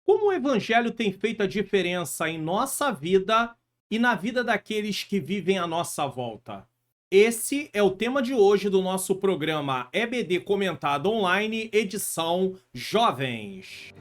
Como o evangelho tem feito a diferença em nossa vida e na vida daqueles que vivem à nossa volta? Esse é o tema de hoje do nosso programa EBD Comentado Online, edição Jovens.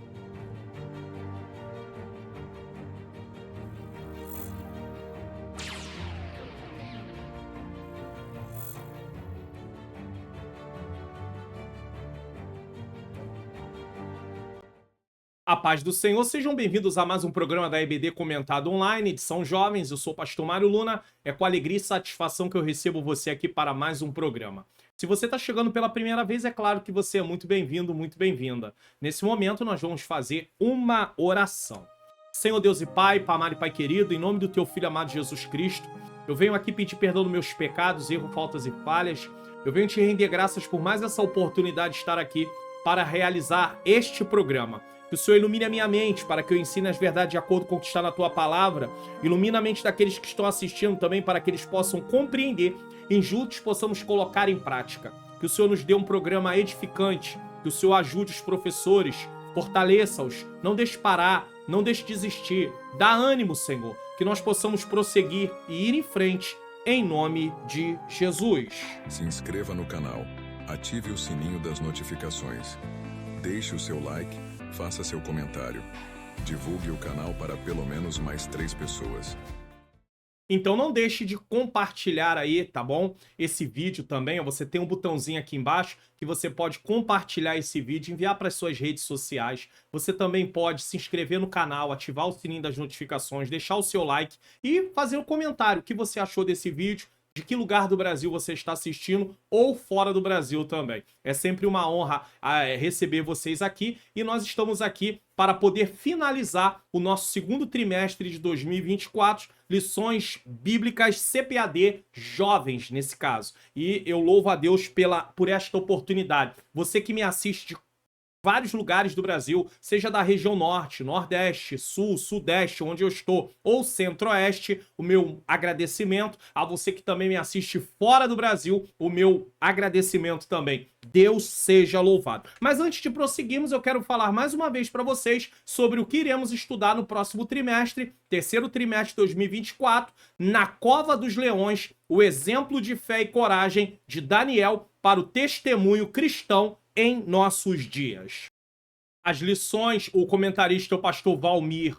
A paz do Senhor, sejam bem-vindos a mais um programa da EBD Comentado Online, edição Jovens. Eu sou o pastor Mário Luna, é com alegria e satisfação que eu recebo você aqui para mais um programa. Se você está chegando pela primeira vez, é claro que você é muito bem-vindo, muito bem-vinda. Nesse momento, nós vamos fazer uma oração. Senhor Deus e Pai, Pai amado e Pai querido, em nome do Teu Filho amado Jesus Cristo, eu venho aqui pedir perdão dos meus pecados, erros, faltas e falhas. Eu venho te render graças por mais essa oportunidade de estar aqui para realizar este programa. Que o Senhor ilumine a minha mente para que eu ensine as verdades de acordo com o que está na Tua Palavra. Ilumina a mente daqueles que estão assistindo também para que eles possam compreender e juntos possamos colocar em prática. Que o Senhor nos dê um programa edificante, que o Senhor ajude os professores, fortaleça-os, não deixe parar, não deixe desistir. Dá ânimo, Senhor, que nós possamos prosseguir e ir em frente em nome de Jesus. Se inscreva no canal, ative o sininho das notificações, deixe o seu like, faça seu comentário. Divulgue o canal para pelo menos mais 3 pessoas. Então não deixe de compartilhar aí, tá bom? Esse vídeo também, ó, você tem um botãozinho aqui embaixo que você pode compartilhar esse vídeo, enviar para as suas redes sociais. Você também pode se inscrever no canal, ativar o sininho das notificações, deixar o seu like e fazer um comentário. O que você achou desse vídeo? De que lugar do Brasil você está assistindo ou fora do Brasil também. É sempre uma honra receber vocês aqui e nós estamos aqui para poder finalizar o nosso segundo trimestre de 2024, lições bíblicas CPAD jovens nesse caso. E eu louvo a Deus por esta oportunidade. Você que me assiste de vários lugares do Brasil, seja da região norte, nordeste, sul, sudeste, onde eu estou, ou centro-oeste, o meu agradecimento. A você que também me assiste fora do Brasil, o meu agradecimento também. Deus seja louvado. Mas antes de prosseguirmos, eu quero falar mais uma vez para vocês sobre o que iremos estudar no próximo trimestre, terceiro trimestre de 2024, na Cova dos Leões, o exemplo de fé e coragem de Daniel para o testemunho cristão em nossos dias. As lições, o comentarista é o pastor Valmir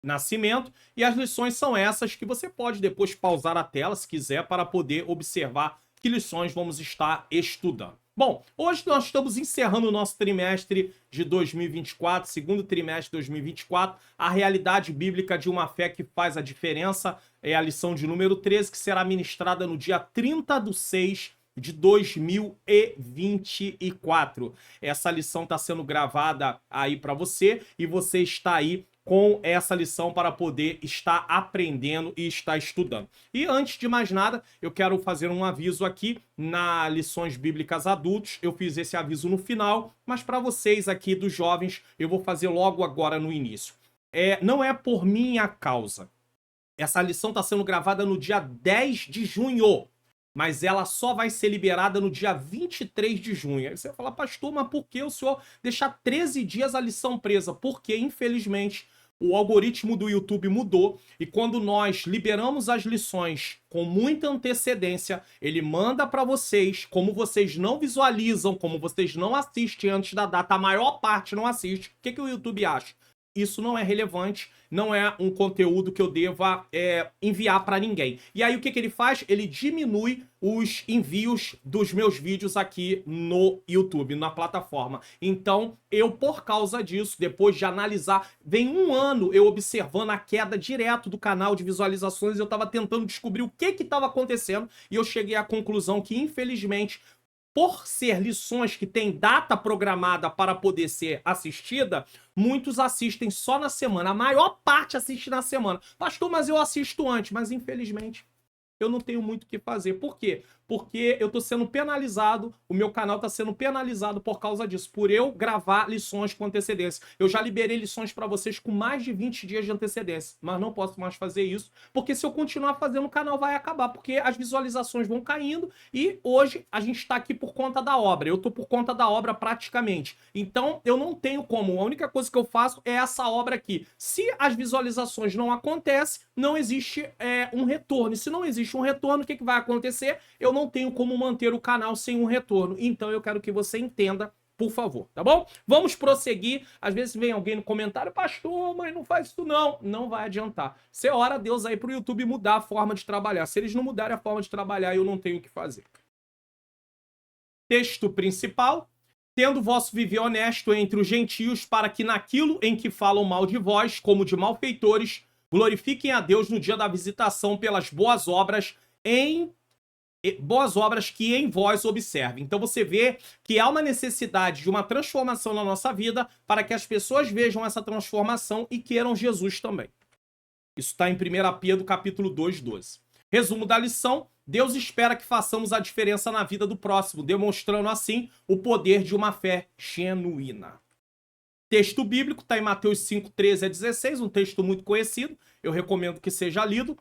Nascimento, e as lições são essas que você pode depois pausar a tela, se quiser, para poder observar que lições vamos estar estudando. Bom, hoje nós estamos encerrando o nosso trimestre de 2024, segundo trimestre de 2024, a realidade bíblica de uma fé que faz a diferença, é a lição de número 13, que será ministrada no dia 30/6 de 2024. Essa lição está sendo gravada aí para você e você está aí com essa lição para poder estar aprendendo e estar estudando. E antes de mais nada, eu quero fazer um aviso aqui na Lições Bíblicas Adultos. Eu fiz esse aviso no final, mas para vocês aqui dos jovens, eu vou fazer logo agora no início. Não é por minha causa. Essa lição está sendo gravada no dia 10 de junho. Mas ela só vai ser liberada no dia 23 de junho. Aí você vai falar, pastor, mas por que o senhor deixar 13 dias a lição presa? Porque, infelizmente, o algoritmo do YouTube mudou e quando nós liberamos as lições com muita antecedência, ele manda para vocês, como vocês não visualizam, como vocês não assistem antes da data, a maior parte não assiste. O que o YouTube acha? Isso não é relevante, não é um conteúdo que eu deva enviar para ninguém. E aí o que ele faz? Ele diminui os envios dos meus vídeos aqui no YouTube, na plataforma. Então, eu, por causa disso, depois de analisar, vem um ano eu observando a queda direto do canal de visualizações, eu estava tentando descobrir o que estava acontecendo e eu cheguei à conclusão que, infelizmente, por ser lições que têm data programada para poder ser assistida, muitos assistem só na semana. A maior parte assiste na semana. Pastor, mas eu assisto antes. Mas infelizmente eu não tenho muito o que fazer. Por quê? Porque eu tô sendo penalizado, o meu canal tá sendo penalizado por causa disso, por eu gravar lições com antecedência. Eu já liberei lições para vocês com mais de 20 dias de antecedência, mas não posso mais fazer isso, porque se eu continuar fazendo, o canal vai acabar, porque as visualizações vão caindo e hoje a gente tá aqui por conta da obra. Eu tô por conta da obra praticamente. Então, eu não tenho como. A única coisa que eu faço é essa obra aqui. Se as visualizações não acontecem, não existe um retorno. E se não existe um retorno, o que vai acontecer? Eu não tenho como manter o canal sem um retorno. Então eu quero que você entenda, por favor, tá bom? Vamos prosseguir. Às vezes vem alguém no comentário, pastor, mas não faz isso não. Não vai adiantar. Você ora a Deus aí pro YouTube mudar a forma de trabalhar. Se eles não mudarem a forma de trabalhar, eu não tenho o que fazer. Texto principal. Tendo vosso viver honesto entre os gentios, para que naquilo em que falam mal de vós, como de malfeitores, glorifiquem a Deus no dia da visitação pelas boas obras que em vós observem. Então você vê que há uma necessidade de uma transformação na nossa vida para que as pessoas vejam essa transformação e queiram Jesus também. Isso está em 1 Pedro capítulo 2, 12. Resumo da lição: Deus espera que façamos a diferença na vida do próximo, demonstrando assim o poder de uma fé genuína. Texto bíblico está em Mateus 5, 13 a 16, um texto muito conhecido, eu recomendo que seja lido.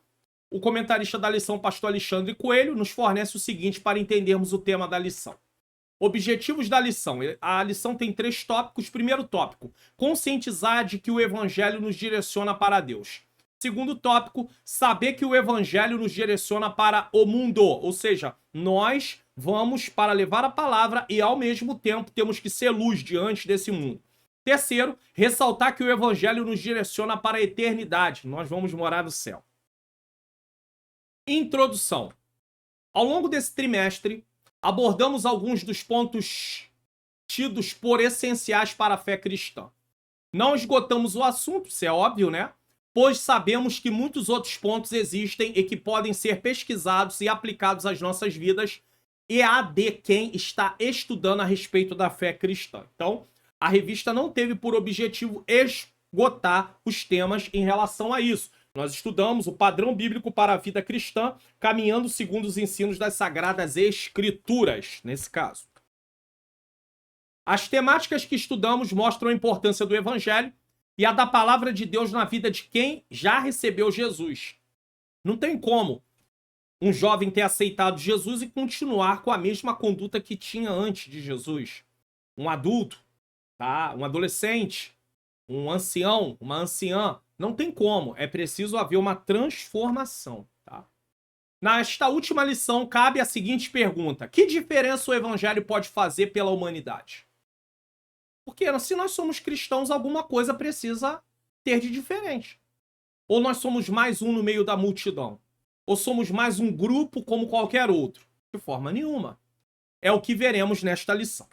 O comentarista da lição, pastor Alexandre Coelho, nos fornece o seguinte para entendermos o tema da lição. Objetivos da lição. A lição tem 3 tópicos. Primeiro tópico, conscientizar de que o evangelho nos direciona para Deus. Segundo tópico, saber que o evangelho nos direciona para o mundo. Ou seja, nós vamos para levar a palavra e ao mesmo tempo temos que ser luz diante desse mundo. Terceiro, ressaltar que o evangelho nos direciona para a eternidade. Nós vamos morar no céu. Introdução. Ao longo desse trimestre, abordamos alguns dos pontos tidos por essenciais para a fé cristã. Não esgotamos o assunto, isso é óbvio, né? Pois sabemos que muitos outros pontos existem e que podem ser pesquisados e aplicados às nossas vidas e a de quem está estudando a respeito da fé cristã. Então, a revista não teve por objetivo esgotar os temas em relação a isso. Nós estudamos o padrão bíblico para a vida cristã, caminhando segundo os ensinos das Sagradas Escrituras, nesse caso. As temáticas que estudamos mostram a importância do Evangelho e a da palavra de Deus na vida de quem já recebeu Jesus. Não tem como um jovem ter aceitado Jesus e continuar com a mesma conduta que tinha antes de Jesus. Um adulto, tá? Um adolescente, um ancião, uma anciã. Não tem como. É preciso haver uma transformação, tá? Nesta última lição, cabe a seguinte pergunta: que diferença o Evangelho pode fazer pela humanidade? Porque se nós somos cristãos, alguma coisa precisa ter de diferente. Ou nós somos mais um no meio da multidão? Ou somos mais um grupo como qualquer outro? De forma nenhuma. É o que veremos nesta lição.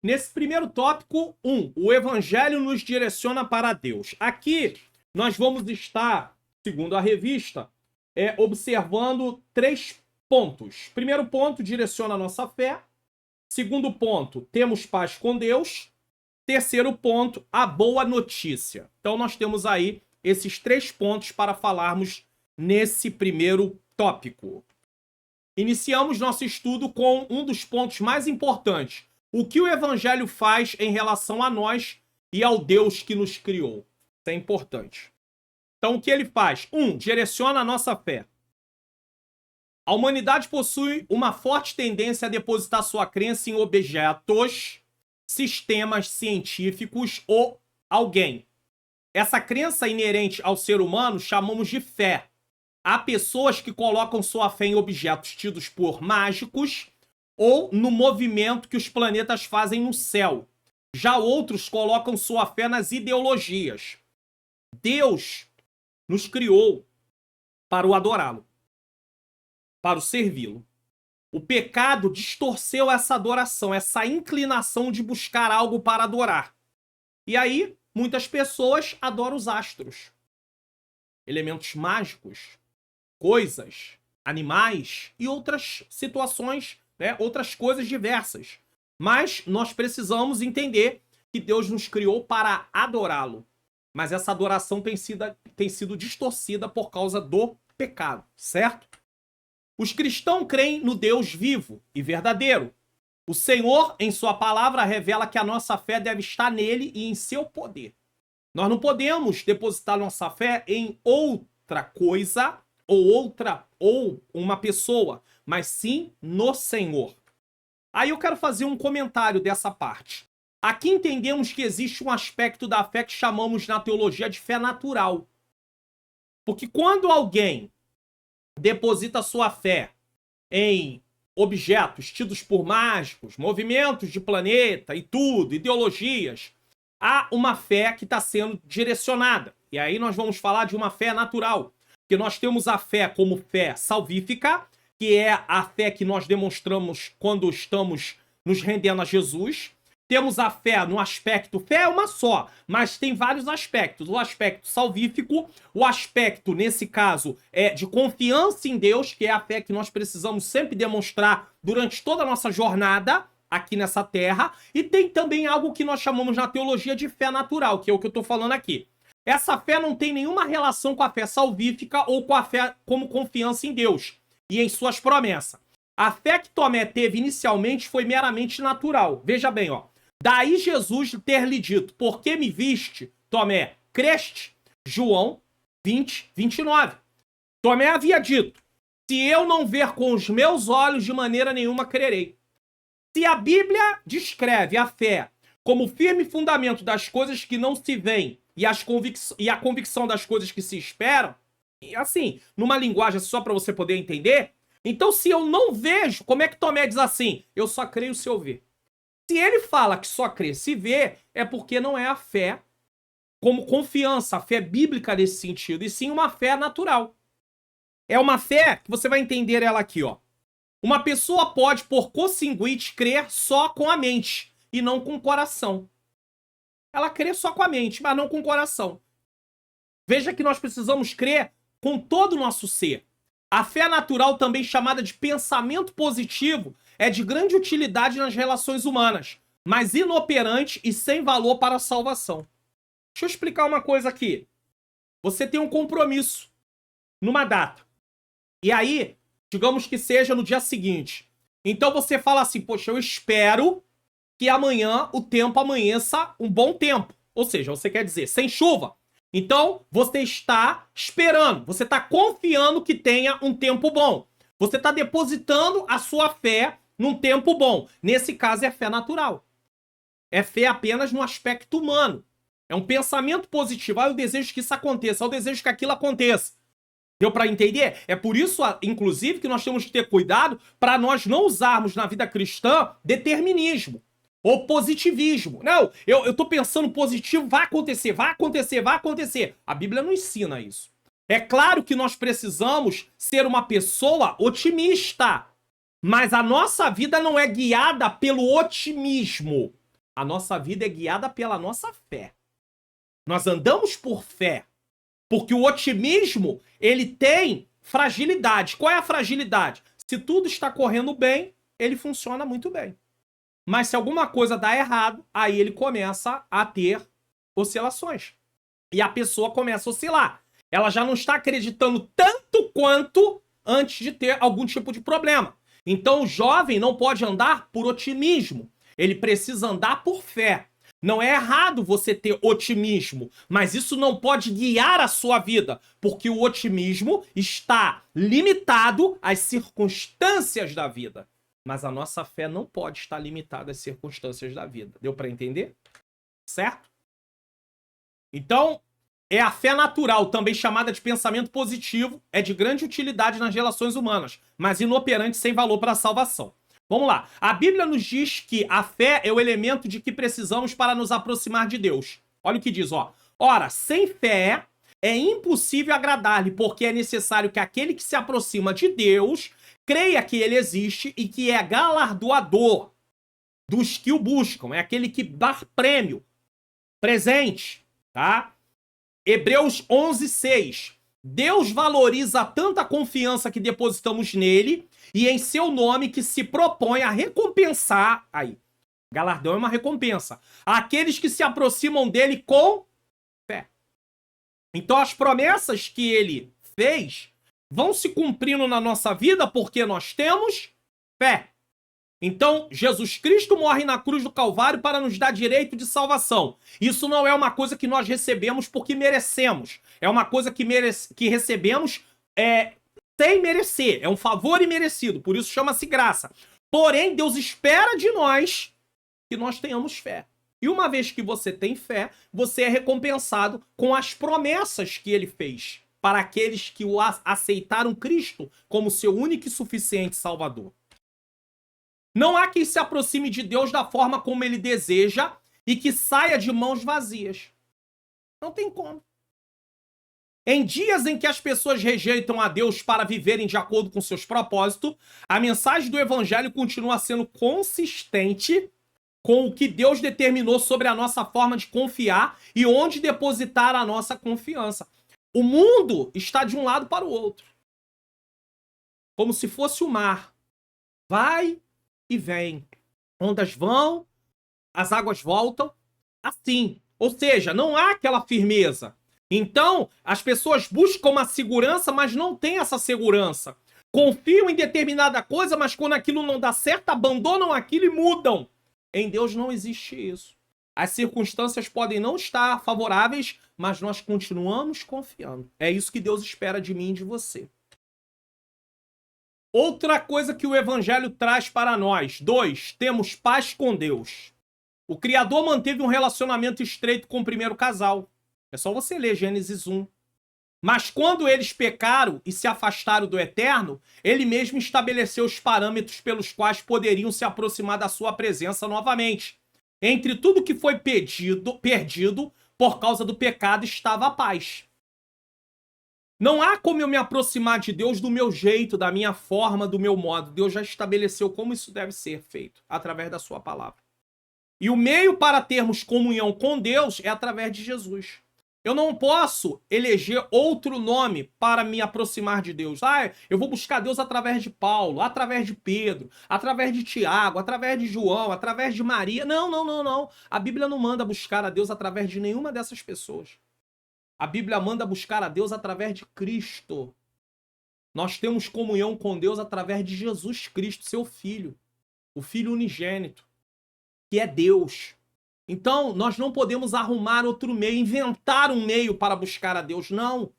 Nesse primeiro tópico, o Evangelho nos direciona para Deus. Aqui, nós vamos estar, segundo a revista, observando 3 pontos. Primeiro ponto, direciona a nossa fé. Segundo ponto, temos paz com Deus. Terceiro ponto, a boa notícia. Então, nós temos aí esses 3 pontos para falarmos nesse primeiro tópico. Iniciamos nosso estudo com um dos pontos mais importantes. O que o Evangelho faz em relação a nós e ao Deus que nos criou. Isso é importante. Então, o que ele faz? 1. Direciona a nossa fé. A humanidade possui uma forte tendência a depositar sua crença em objetos, sistemas científicos ou alguém. Essa crença inerente ao ser humano chamamos de fé. Há pessoas que colocam sua fé em objetos tidos por mágicos ou no movimento que os planetas fazem no céu. Já outros colocam sua fé nas ideologias. Deus nos criou para o adorá-lo, para o servi-lo. O pecado distorceu essa adoração, essa inclinação de buscar algo para adorar. E aí, muitas pessoas adoram os astros, elementos mágicos, coisas, animais e outras situações, né? Outras coisas diversas. Mas nós precisamos entender que Deus nos criou para adorá-lo. Mas essa adoração tem sido distorcida por causa do pecado, certo? Os cristãos creem no Deus vivo e verdadeiro. O Senhor, em sua palavra, revela que a nossa fé deve estar nele e em seu poder. Nós não podemos depositar nossa fé em outra coisa ou uma pessoa, mas sim no Senhor. Aí eu quero fazer um comentário dessa parte. Aqui entendemos que existe um aspecto da fé que chamamos na teologia de fé natural. Porque quando alguém deposita sua fé em objetos tidos por mágicos, movimentos de planeta e tudo, ideologias, há uma fé que está sendo direcionada. E aí nós vamos falar de uma fé natural. Porque nós temos a fé como fé salvífica, que é a fé que nós demonstramos quando estamos nos rendendo a Jesus. Temos a fé no aspecto, fé é uma só, mas tem vários aspectos. O aspecto salvífico, o aspecto, nesse caso, é de confiança em Deus, que é a fé que nós precisamos sempre demonstrar durante toda a nossa jornada aqui nessa terra. E tem também algo que nós chamamos na teologia de fé natural, que é o que eu estou falando aqui. Essa fé não tem nenhuma relação com a fé salvífica ou com a fé como confiança em Deus e em suas promessas. A fé que Tomé teve inicialmente foi meramente natural. Veja bem, ó. Daí Jesus ter lhe dito, por que me viste, Tomé, creste? João 20, 29. Tomé havia dito, se eu não ver com os meus olhos, de maneira nenhuma crerei. Se a Bíblia descreve a fé como firme fundamento das coisas que não se veem e a convicção das coisas que se esperam, e assim, numa linguagem só para você poder entender, então se eu não vejo, como é que Tomé diz assim? Eu só creio se eu ver. Se ele fala que só crê se vê, é porque não é a fé como confiança, a fé bíblica nesse sentido, e sim uma fé natural. É uma fé que você vai entender ela aqui, ó. Uma pessoa pode, por consanguíneo, crer só com a mente e não com o coração. Ela crê só com a mente, mas não com o coração. Veja que nós precisamos crer com todo o nosso ser. A fé natural, também chamada de pensamento positivo, é de grande utilidade nas relações humanas, mas inoperante e sem valor para a salvação. Deixa eu explicar uma coisa aqui. Você tem um compromisso numa data. E aí, digamos que seja no dia seguinte. Então você fala assim, poxa, eu espero que amanhã o tempo amanheça um bom tempo. Ou seja, você quer dizer, sem chuva. Então, você está esperando, você está confiando que tenha um tempo bom. Você está depositando a sua fé num tempo bom. Nesse caso, é fé natural. É fé apenas no aspecto humano. É um pensamento positivo. Ah, eu desejo que isso aconteça, eu desejo que aquilo aconteça. Deu para entender? É por isso, inclusive, que nós temos que ter cuidado para nós não usarmos na vida cristã determinismo ou positivismo. Não, eu tô pensando positivo, vai acontecer, vai acontecer, vai acontecer. A Bíblia não ensina isso. É claro que nós precisamos ser uma pessoa otimista, mas a nossa vida não é guiada pelo otimismo. A nossa vida é guiada pela nossa fé. Nós andamos por fé, porque o otimismo, ele tem fragilidade. Qual é a fragilidade? Se tudo está correndo bem, ele funciona muito bem. Mas se alguma coisa dá errado, aí ele começa a ter oscilações. E a pessoa começa a oscilar. Ela já não está acreditando tanto quanto antes de ter algum tipo de problema. Então o jovem não pode andar por otimismo. Ele precisa andar por fé. Não é errado você ter otimismo, mas isso não pode guiar a sua vida, porque o otimismo está limitado às circunstâncias da vida. Mas a nossa fé não pode estar limitada às circunstâncias da vida. Deu para entender? Certo? Então, é a fé natural, também chamada de pensamento positivo, é de grande utilidade nas relações humanas, mas inoperante, sem valor para a salvação. Vamos lá. A Bíblia nos diz que a fé é o elemento de que precisamos para nos aproximar de Deus. Olha o que diz, ó. Ora, sem fé é impossível agradar-lhe, porque é necessário que aquele que se aproxima de Deus creia que ele existe e que é galardoador dos que o buscam. É aquele que dá prêmio, presente, tá? Hebreus 11:6. Deus valoriza tanta confiança que depositamos nele e em seu nome que se propõe a recompensar, aí, galardão é uma recompensa, aqueles que se aproximam dele com fé. Então as promessas que ele fez vão se cumprindo na nossa vida porque nós temos fé. Então, Jesus Cristo morre na cruz do Calvário para nos dar direito de salvação. Isso não é uma coisa que nós recebemos porque merecemos. É uma coisa que recebemos sem merecer. É um favor imerecido, por isso chama-se graça. Porém, Deus espera de nós que nós tenhamos fé. E uma vez que você tem fé, você é recompensado com as promessas que ele fez para aqueles que o aceitaram Cristo como seu único e suficiente Salvador. Não há quem se aproxime de Deus da forma como ele deseja e que saia de mãos vazias. Não tem como. Em dias em que as pessoas rejeitam a Deus para viverem de acordo com seus propósitos, a mensagem do Evangelho continua sendo consistente com o que Deus determinou sobre a nossa forma de confiar e onde depositar a nossa confiança. O mundo está de um lado para o outro. Como se fosse o mar. Vai e vem. Ondas vão, as águas voltam. Assim. Ou seja, não há aquela firmeza. Então, as pessoas buscam uma segurança, mas não têm essa segurança. Confiam em determinada coisa, mas quando aquilo não dá certo, abandonam aquilo e mudam. Em Deus não existe isso. As circunstâncias podem não estar favoráveis, mas nós continuamos confiando. É isso que Deus espera de mim e de você. Outra coisa que o Evangelho traz para nós. 2. Temos paz com Deus. O Criador manteve um relacionamento estreito com o primeiro casal. É só você ler Gênesis 1. Mas quando eles pecaram e se afastaram do Eterno, ele mesmo estabeleceu os parâmetros pelos quais poderiam se aproximar da sua presença novamente. Entre tudo que foi perdido por causa do pecado estava a paz. Não há como eu me aproximar de Deus do meu jeito, da minha forma, do meu modo. Deus já estabeleceu como isso deve ser feito, através da sua palavra. E o meio para termos comunhão com Deus é através de Jesus. Eu não posso eleger outro nome para me aproximar de Deus. Eu vou buscar Deus através de Paulo, através de Pedro, através de Tiago, através de João, através de Maria. Não. A Bíblia não manda buscar a Deus através de nenhuma dessas pessoas. A Bíblia manda buscar a Deus através de Cristo. Nós temos comunhão com Deus através de Jesus Cristo, seu Filho. O Filho unigênito, que é Deus. Então, nós não podemos arrumar outro meio, inventar um meio para buscar a Deus, não.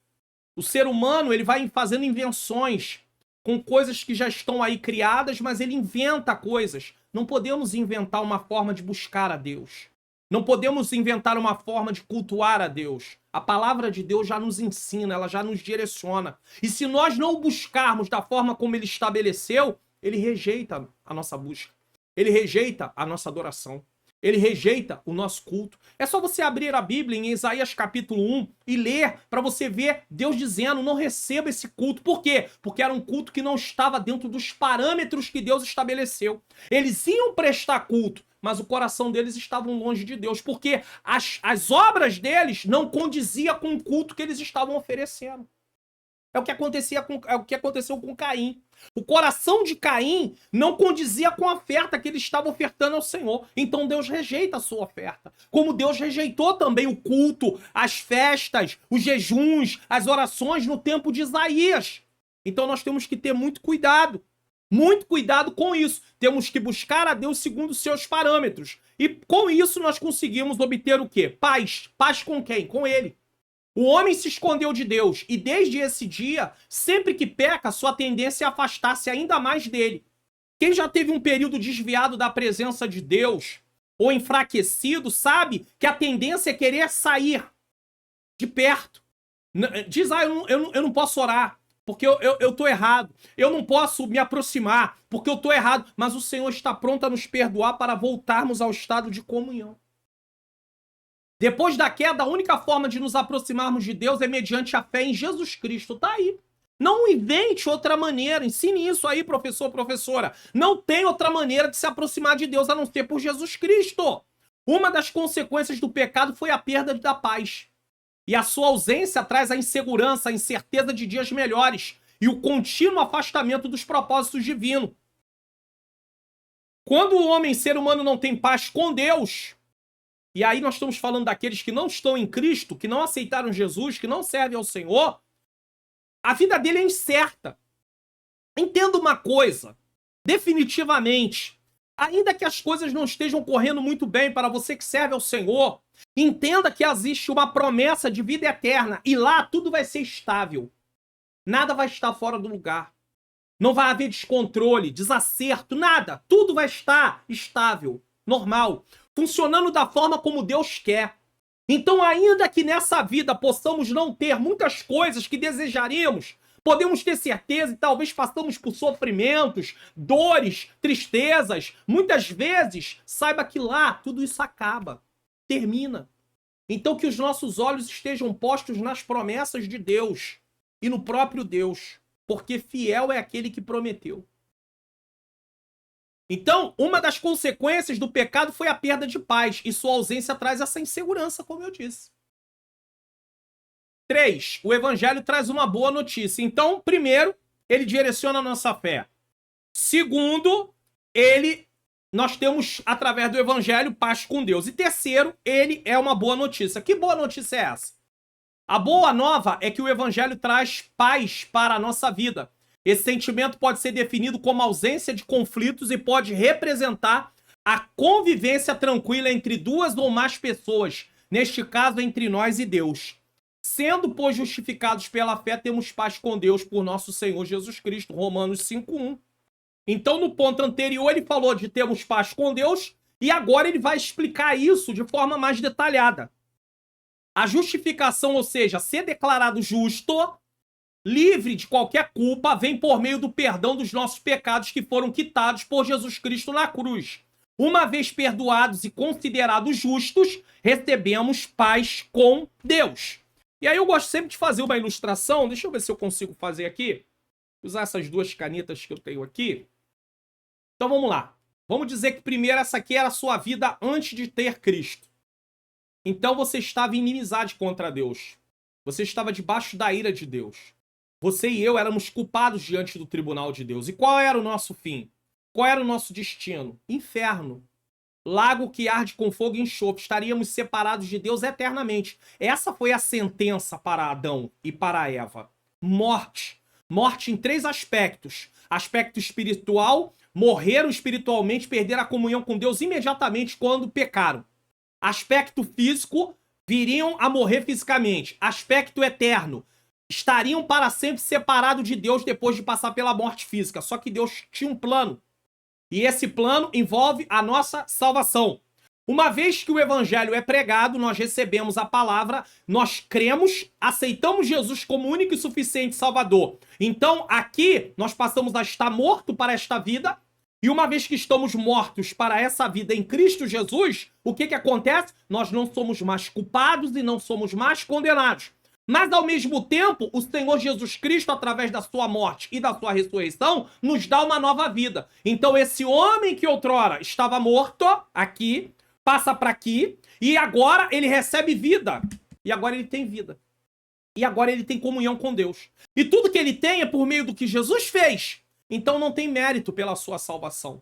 O ser humano, ele vai fazendo invenções com coisas que já estão aí criadas, mas ele inventa coisas. Não podemos inventar uma forma de buscar a Deus. Não podemos inventar uma forma de cultuar a Deus. A palavra de Deus já nos ensina, ela já nos direciona. E se nós não buscarmos da forma como ele estabeleceu, ele rejeita a nossa busca. Ele rejeita a nossa adoração. Ele rejeita o nosso culto. É só você abrir a Bíblia em Isaías capítulo 1 e ler para você ver Deus dizendo, não receba esse culto. Por quê? Porque era um culto que não estava dentro dos parâmetros que Deus estabeleceu. Eles iam prestar culto, mas o coração deles estava longe de Deus, porque as obras deles não condiziam com o culto que eles estavam oferecendo. É o que aconteceu com Caim. O coração de Caim não condizia com a oferta que ele estava ofertando ao Senhor. Então Deus rejeita a sua oferta. Como Deus rejeitou também o culto, as festas, os jejuns, as orações no tempo de Isaías. Então nós temos que ter muito cuidado. Muito cuidado com isso. Temos que buscar a Deus segundo os seus parâmetros. E com isso nós conseguimos obter o quê? Paz. Paz com quem? Com Ele. O homem se escondeu de Deus e desde esse dia, sempre que peca, sua tendência é afastar-se ainda mais dele. Quem já teve um período desviado da presença de Deus ou enfraquecido, sabe que a tendência é querer sair de perto. Diz, eu não posso orar porque eu tô errado. Eu não posso me aproximar porque eu tô errado. Mas o Senhor está pronto a nos perdoar para voltarmos ao estado de comunhão. Depois da queda, a única forma de nos aproximarmos de Deus é mediante a fé em Jesus Cristo. Tá aí. Não invente outra maneira. Ensine isso aí, professor, professora. Não tem outra maneira de se aproximar de Deus a não ser por Jesus Cristo. Uma das consequências do pecado foi a perda da paz. E a sua ausência traz a insegurança, a incerteza de dias melhores e o contínuo afastamento dos propósitos divinos. Quando o homem, ser humano, não tem paz com Deus... E aí nós estamos falando daqueles que não estão em Cristo, que não aceitaram Jesus, que não servem ao Senhor. A vida dele é incerta. Entenda uma coisa, definitivamente, ainda que as coisas não estejam correndo muito bem para você que serve ao Senhor, entenda que existe uma promessa de vida eterna e lá tudo vai ser estável. Nada vai estar fora do lugar. Não vai haver descontrole, desacerto, nada. Tudo vai estar estável, normal, funcionando da forma como Deus quer. Então, ainda que nessa vida possamos não ter muitas coisas que desejaríamos, podemos ter certeza e talvez passamos por sofrimentos, dores, tristezas. Muitas vezes, saiba que lá tudo isso acaba, termina. Então, que os nossos olhos estejam postos nas promessas de Deus e no próprio Deus, porque fiel é aquele que prometeu. Então, uma das consequências do pecado foi a perda de paz, e sua ausência traz essa insegurança, como eu disse. 3. O evangelho traz uma boa notícia. Então, primeiro, ele direciona a nossa fé. Segundo, nós temos, através do evangelho, paz com Deus. E terceiro, ele é uma boa notícia. Que boa notícia é essa? A boa nova é que o evangelho traz paz para a nossa vida. Esse sentimento pode ser definido como ausência de conflitos e pode representar a convivência tranquila entre duas ou mais pessoas, neste caso entre nós e Deus. Sendo, pois, justificados pela fé, temos paz com Deus por nosso Senhor Jesus Cristo. Romanos 5:1. Então, no ponto anterior, ele falou de termos paz com Deus, e agora ele vai explicar isso de forma mais detalhada. A justificação, ou seja, ser declarado justo, livre de qualquer culpa, vem por meio do perdão dos nossos pecados que foram quitados por Jesus Cristo na cruz. Uma vez perdoados e considerados justos, recebemos paz com Deus. E aí eu gosto sempre de fazer uma ilustração. Deixa eu ver se eu consigo fazer aqui. Usar essas duas canetas que eu tenho aqui. Então vamos lá. Vamos dizer que primeiro essa aqui era a sua vida antes de ter Cristo. Então você estava em inimizade contra Deus. Você estava debaixo da ira de Deus. Você e eu éramos culpados diante do tribunal de Deus. E qual era o nosso fim? Qual era o nosso destino? Inferno. Lago que arde com fogo e enxofre. Estaríamos separados de Deus eternamente. Essa foi a sentença para Adão e para Eva. Morte. Morte em 3 aspectos. Aspecto espiritual, morreram espiritualmente, perderam a comunhão com Deus imediatamente quando pecaram. Aspecto físico, viriam a morrer fisicamente. Aspecto eterno, estariam para sempre separados de Deus depois de passar pela morte física. Só que Deus tinha um plano. E esse plano envolve a nossa salvação. Uma vez que o evangelho é pregado, nós recebemos a palavra, nós cremos, aceitamos Jesus como único e suficiente Salvador. Então, aqui, nós passamos a estar morto para esta vida, e uma vez que estamos mortos para essa vida em Cristo Jesus, o que acontece? Nós não somos mais culpados e não somos mais condenados. Mas, ao mesmo tempo, o Senhor Jesus Cristo, através da sua morte e da sua ressurreição, nos dá uma nova vida. Então, esse homem que outrora estava morto, aqui, passa para aqui, e agora ele recebe vida. E agora ele tem vida. E agora ele tem comunhão com Deus. E tudo que ele tem é por meio do que Jesus fez. Então, não tem mérito pela sua salvação.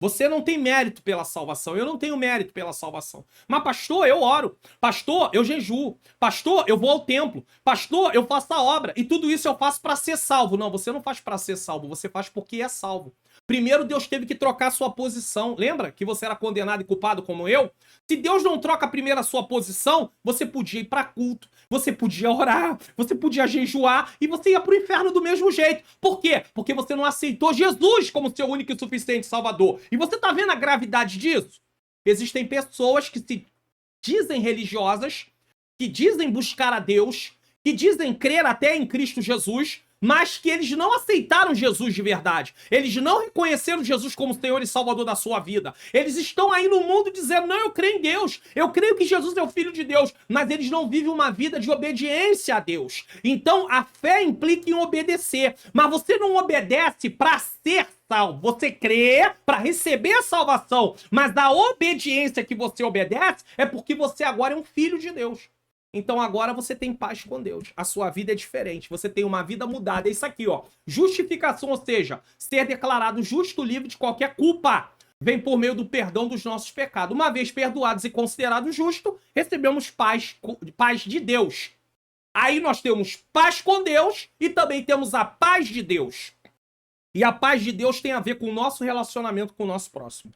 Você não tem mérito pela salvação. Eu não tenho mérito pela salvação. Mas, pastor, eu oro. Pastor, eu jejuo. Pastor, eu vou ao templo. Pastor, eu faço a obra. E tudo isso eu faço para ser salvo. Não, você não faz para ser salvo. Você faz porque é salvo. Primeiro, Deus teve que trocar a sua posição. Lembra que você era condenado e culpado como eu? Se Deus não troca primeiro a sua posição, você podia ir para culto, você podia orar, você podia jejuar e você ia para o inferno do mesmo jeito. Por quê? Porque você não aceitou Jesus como seu único e suficiente Salvador. E você tá vendo a gravidade disso? Existem pessoas que se dizem religiosas, que dizem buscar a Deus, que dizem crer até em Cristo Jesus, mas que eles não aceitaram Jesus de verdade. Eles não reconheceram Jesus como Senhor e Salvador da sua vida. Eles estão aí no mundo dizendo, não, eu creio em Deus, eu creio que Jesus é o Filho de Deus, mas eles não vivem uma vida de obediência a Deus. Então, a fé implica em obedecer, mas você não obedece para ser salvo. Você crê para receber a salvação, mas a obediência que você obedece é porque você agora é um filho de Deus. Então agora você tem paz com Deus. A sua vida é diferente. Você tem uma vida mudada. É isso aqui, ó. Justificação, ou seja, ser declarado justo, livre de qualquer culpa. Vem por meio do perdão dos nossos pecados. Uma vez perdoados e considerados justos, recebemos paz de Deus. Aí nós temos paz com Deus e também temos a paz de Deus. E a paz de Deus tem a ver com o nosso relacionamento com o nosso próximo.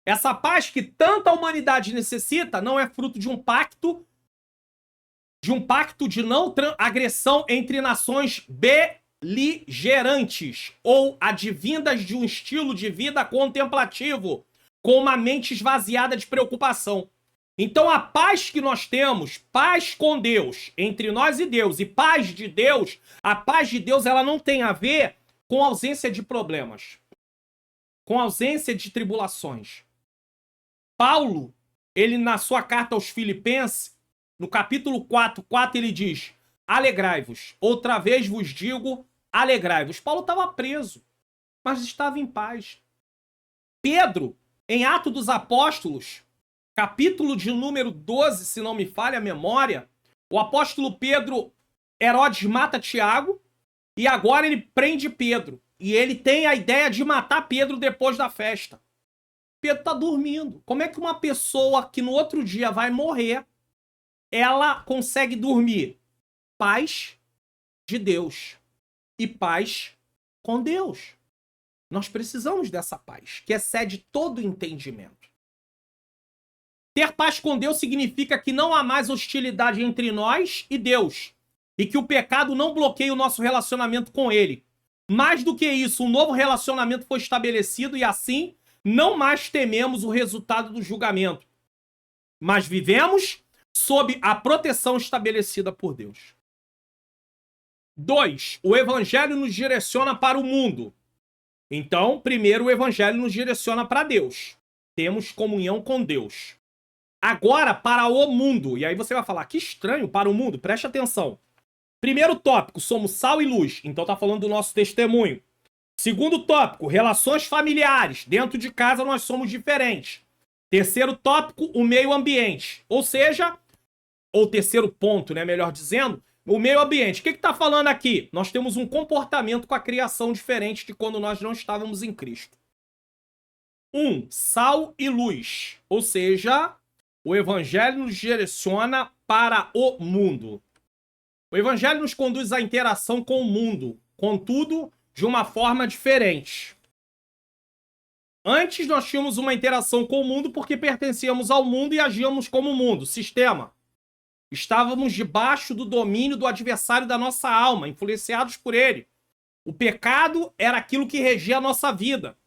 Essa paz que tanta humanidade necessita não é fruto de um pacto de não agressão entre nações beligerantes ou advindas de um estilo de vida contemplativo, com uma mente esvaziada de preocupação. Então a paz que nós temos, paz com Deus, entre nós e Deus, e paz de Deus, a paz de Deus ela não tem a ver com ausência de problemas, com ausência de tribulações. Paulo, ele na sua carta aos Filipenses, no capítulo 4:4 ele diz: alegrai-vos, outra vez vos digo, alegrai-vos. Paulo estava preso, mas estava em paz. Pedro, em Atos dos Apóstolos, capítulo de número 12, se não me falha a memória, o apóstolo Pedro, Herodes mata Tiago, e agora ele prende Pedro. E ele tem a ideia de matar Pedro depois da festa. Pedro está dormindo. Como é que uma pessoa que no outro dia vai morrer, ela consegue dormir? Paz de Deus e paz com Deus. Nós precisamos dessa paz, que excede todo o entendimento. Ter paz com Deus significa que não há mais hostilidade entre nós e Deus, e que o pecado não bloqueia o nosso relacionamento com Ele. Mais do que isso, um novo relacionamento foi estabelecido e assim não mais tememos o resultado do julgamento, mas vivemos sob a proteção estabelecida por Deus. 2. O Evangelho nos direciona para o mundo. Então, primeiro, o Evangelho nos direciona para Deus. Temos comunhão com Deus. Agora, para o mundo. E aí você vai falar, que estranho, para o mundo. Preste atenção. Primeiro tópico, somos sal e luz. Então tá falando do nosso testemunho. Segundo tópico, relações familiares. Dentro de casa nós somos diferentes. Terceiro tópico, o meio ambiente. Ou seja, ou terceiro ponto, né, melhor dizendo, o meio ambiente. O que tá falando aqui? Nós temos um comportamento com a criação diferente de quando nós não estávamos em Cristo. Sal e luz. Ou seja, o Evangelho nos direciona para o mundo. O Evangelho nos conduz à interação com o mundo, contudo, de uma forma diferente. Antes nós tínhamos uma interação com o mundo porque pertencíamos ao mundo e agíamos como mundo, sistema. Estávamos debaixo do domínio do adversário da nossa alma, influenciados por ele. O pecado era aquilo que regia a nossa vida.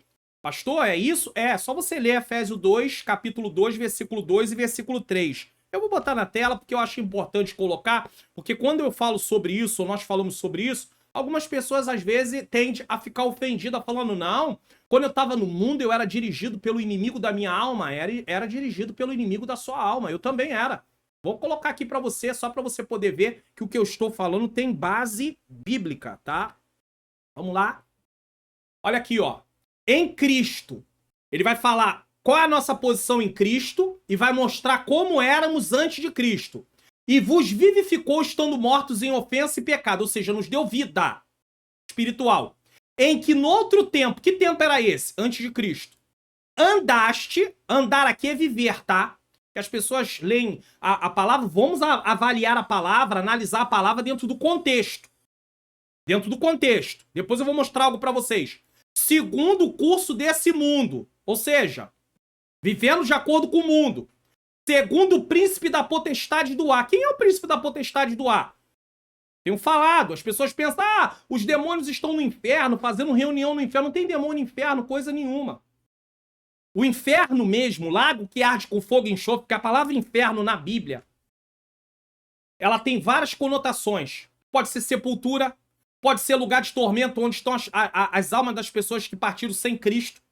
Pastor, é isso? É só você ler Efésios 2, capítulo 2, versículo 2 e versículo 3. Eu vou botar na tela porque eu acho importante colocar, porque quando eu falo sobre isso, ou nós falamos sobre isso, algumas pessoas às vezes tendem a ficar ofendidas falando, não, quando eu estava no mundo eu era dirigido pelo inimigo da minha alma, era dirigido pelo inimigo da sua alma, eu também era. Vou colocar aqui para você, só para você poder ver que o que eu estou falando tem base bíblica, tá? Vamos lá? Olha aqui, ó. Em Cristo, ele vai falar qual é a nossa posição em Cristo e vai mostrar como éramos antes de Cristo. E vos vivificou estando mortos em ofensa e pecado, ou seja, nos deu vida espiritual. Em que no outro tempo, que tempo era esse? Antes de Cristo. Andaste, andar aqui é viver, tá? Que as pessoas leem a palavra, vamos avaliar a palavra, analisar a palavra dentro do contexto. Dentro do contexto. Depois eu vou mostrar algo para vocês. Segundo o curso desse mundo, ou seja, vivendo de acordo com o mundo. Segundo o príncipe da potestade do ar. Quem é o príncipe da potestade do ar? Tenho falado, as pessoas pensam, os demônios estão no inferno, fazendo reunião no inferno. Não tem demônio no inferno, coisa nenhuma. O inferno mesmo, o lago que arde com fogo e enxofre, porque a palavra inferno na Bíblia, ela tem várias conotações. Pode ser sepultura, pode ser lugar de tormento, onde estão as almas das pessoas que partiram sem Cristo.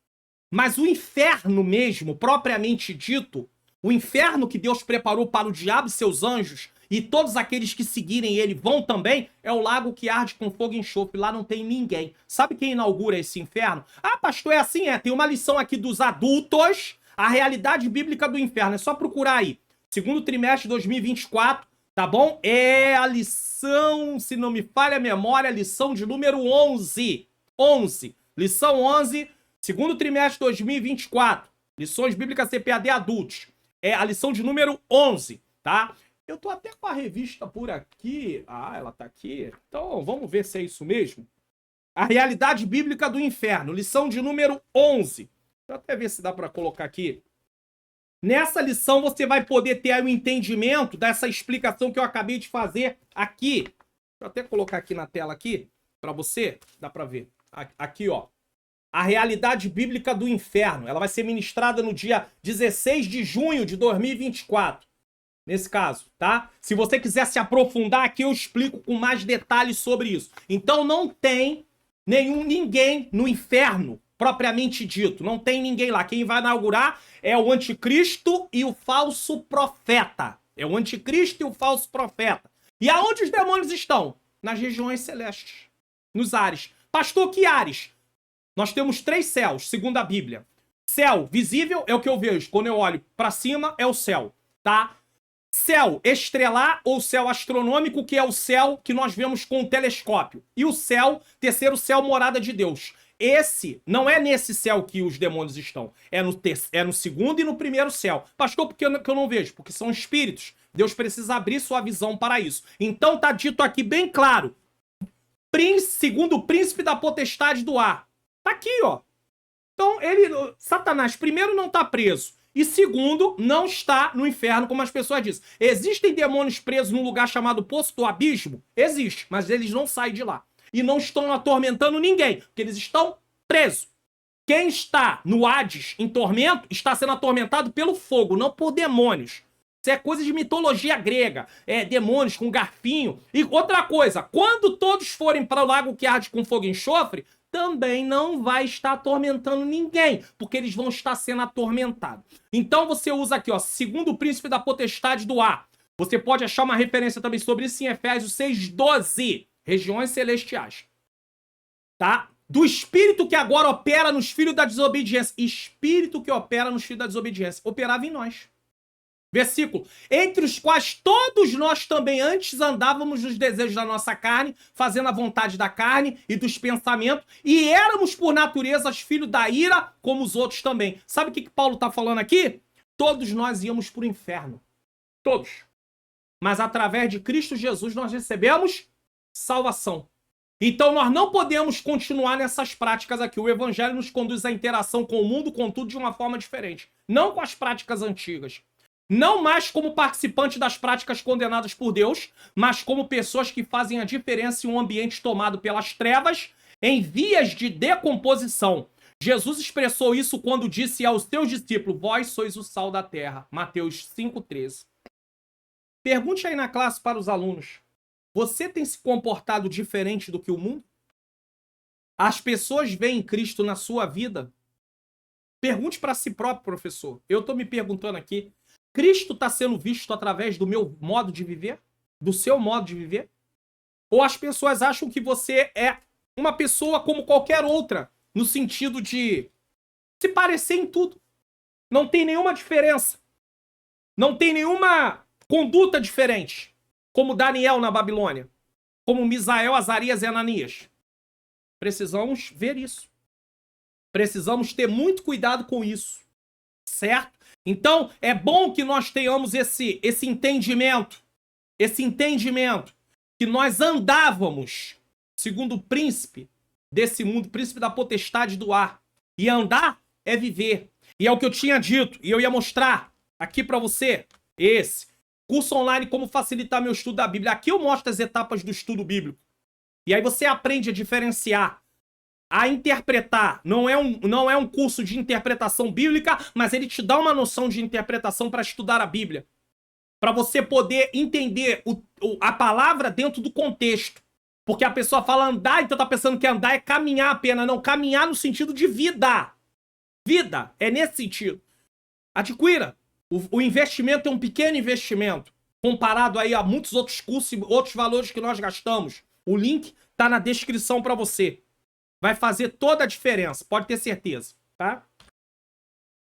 Mas o inferno mesmo, propriamente dito, o inferno que Deus preparou para o diabo e seus anjos, e todos aqueles que seguirem ele vão também, é o lago que arde com fogo e enxofre. Lá não tem ninguém. Sabe quem inaugura esse inferno? Pastor, é assim? Tem uma lição aqui dos adultos, a realidade bíblica do inferno. É só procurar aí. Segundo trimestre de 2024, tá bom? É a lição, se não me falha a memória, lição de número 11. 11. Lição 11, segundo trimestre de 2024. Lições bíblicas CPAD adultos. É a lição de número 11, tá? Eu tô até com a revista por aqui. Ah, ela tá aqui. Então, vamos ver se é isso mesmo. A Realidade Bíblica do Inferno, lição de número 11. Deixa eu até ver se dá para colocar aqui. Nessa lição você vai poder ter aí o entendimento dessa explicação que eu acabei de fazer aqui. Deixa eu até colocar aqui na tela aqui para você, dá para ver. Aqui, ó. A Realidade Bíblica do Inferno. Ela vai ser ministrada no dia 16 de junho de 2024. Nesse caso, tá? Se você quiser se aprofundar aqui, eu explico com mais detalhes sobre isso. Então não tem ninguém no inferno, propriamente dito. Não tem ninguém lá. Quem vai inaugurar é o anticristo e o falso profeta. É o anticristo e o falso profeta. E aonde os demônios estão? Nas regiões celestes. Nos ares. Pastor, que ares? Nós temos 3 céus, segundo a Bíblia. Céu visível é o que eu vejo. Quando eu olho para cima, é o céu, tá? Céu estrelar ou céu astronômico, que é o céu que nós vemos com o telescópio. E o céu, terceiro céu, morada de Deus. Esse não é nesse céu que os demônios estão. É no segundo e no primeiro céu. Pastor, por que eu não vejo? Porque são espíritos. Deus precisa abrir sua visão para isso. Então tá dito aqui bem claro. Segundo o príncipe da potestade do ar. Tá aqui, ó. Então, Satanás, primeiro, não tá preso. E segundo, não está no inferno, como as pessoas dizem. Existem demônios presos num lugar chamado Poço do Abismo? Existe, mas eles não saem de lá. E não estão atormentando ninguém, porque eles estão presos. Quem está no Hades, em tormento, está sendo atormentado pelo fogo, não por demônios. Isso é coisa de mitologia grega. É demônios com garfinho. E outra coisa, quando todos forem para o lago que arde com fogo e enxofre, também não vai estar atormentando ninguém, porque eles vão estar sendo atormentados. Então você usa aqui, ó, segundo o príncipe da potestade do ar. Você pode achar uma referência também sobre isso em Efésios 6:12, regiões celestiais. Tá? Do espírito que agora opera nos filhos da desobediência. Espírito que opera nos filhos da desobediência. Operava em nós. Versículo. Entre os quais todos nós também antes andávamos nos desejos da nossa carne, fazendo a vontade da carne e dos pensamentos, e éramos por natureza filhos da ira, como os outros também. Sabe o que Paulo está falando aqui? Todos nós íamos para o inferno. Todos. Mas através de Cristo Jesus nós recebemos salvação. Então nós não podemos continuar nessas práticas aqui. O evangelho nos conduz à interação com o mundo, contudo, de uma forma diferente. Não com as práticas antigas. Não mais como participante das práticas condenadas por Deus, mas como pessoas que fazem a diferença em um ambiente tomado pelas trevas, em vias de decomposição. Jesus expressou isso quando disse aos seus discípulos: vós sois o sal da terra. Mateus 5,13. Pergunte aí na classe para os alunos: você tem se comportado diferente do que o mundo? As pessoas veem Cristo na sua vida? Pergunte para si próprio, professor. Eu estou me perguntando aqui. Cristo está sendo visto através do meu modo de viver? Do seu modo de viver? Ou as pessoas acham que você é uma pessoa como qualquer outra, no sentido de se parecer em tudo? Não tem nenhuma diferença. Não tem nenhuma conduta diferente. Como Daniel na Babilônia. Como Misael, Azarias e Ananias. Precisamos ver isso. Precisamos ter muito cuidado com isso. Certo? Então, é bom que nós tenhamos esse entendimento. Esse entendimento. Que nós andávamos, segundo o príncipe desse mundo, príncipe da potestade do ar. E andar é viver. E é o que eu tinha dito. E eu ia mostrar aqui para você. Esse curso online, como facilitar meu estudo da Bíblia. Aqui eu mostro as etapas do estudo bíblico. E aí você aprende a diferenciar, a interpretar. Não é um curso de interpretação bíblica, mas ele te dá uma noção de interpretação para estudar a Bíblia. Para você poder entender a palavra dentro do contexto. Porque a pessoa fala andar, então tá pensando que andar é caminhar apenas. Não, caminhar no sentido de vida. Vida, é nesse sentido. Adquira. O investimento é um pequeno investimento. Comparado aí a muitos outros cursos e outros valores que nós gastamos. O link tá na descrição para você. Vai fazer toda a diferença, pode ter certeza, tá?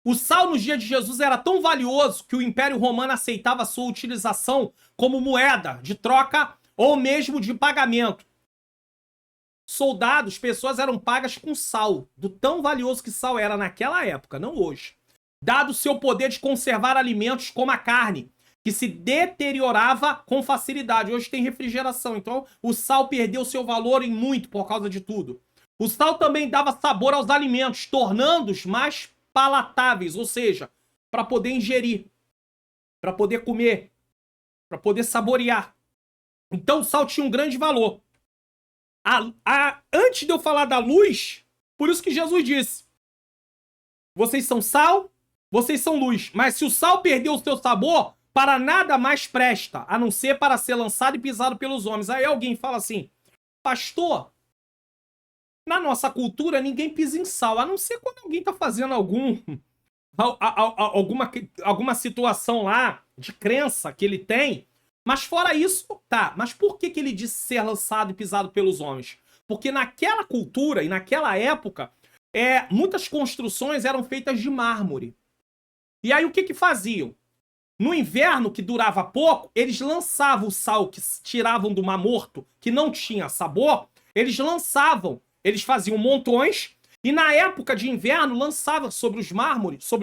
O sal nos dias de Jesus era tão valioso que o Império Romano aceitava sua utilização como moeda de troca ou mesmo de pagamento. Soldados, pessoas eram pagas com sal, do tão valioso que sal era naquela época, não hoje. Dado o seu poder de conservar alimentos como a carne, que se deteriorava com facilidade. Hoje tem refrigeração, então o sal perdeu seu valor em muito por causa de tudo. O sal também dava sabor aos alimentos, tornando-os mais palatáveis, ou seja, para poder ingerir, para poder comer, para poder saborear. Então o sal tinha um grande valor. Antes de eu falar da luz, por isso que Jesus disse: vocês são sal, vocês são luz. Mas se o sal perdeu o seu sabor, para nada mais presta, a não ser para ser lançado e pisado pelos homens. Aí alguém fala assim: pastor, na nossa cultura ninguém pisa em sal, a não ser quando alguém está fazendo alguma situação lá de crença que ele tem. Mas fora isso, tá. Mas por que ele disse ser lançado e pisado pelos homens? Porque naquela cultura e naquela época, muitas construções eram feitas de mármore. E aí o que faziam? No inverno, que durava pouco, eles lançavam o sal que tiravam do Mar Morto, que não tinha sabor, eles lançavam, eles faziam montões, e na época de inverno lançavam sobre o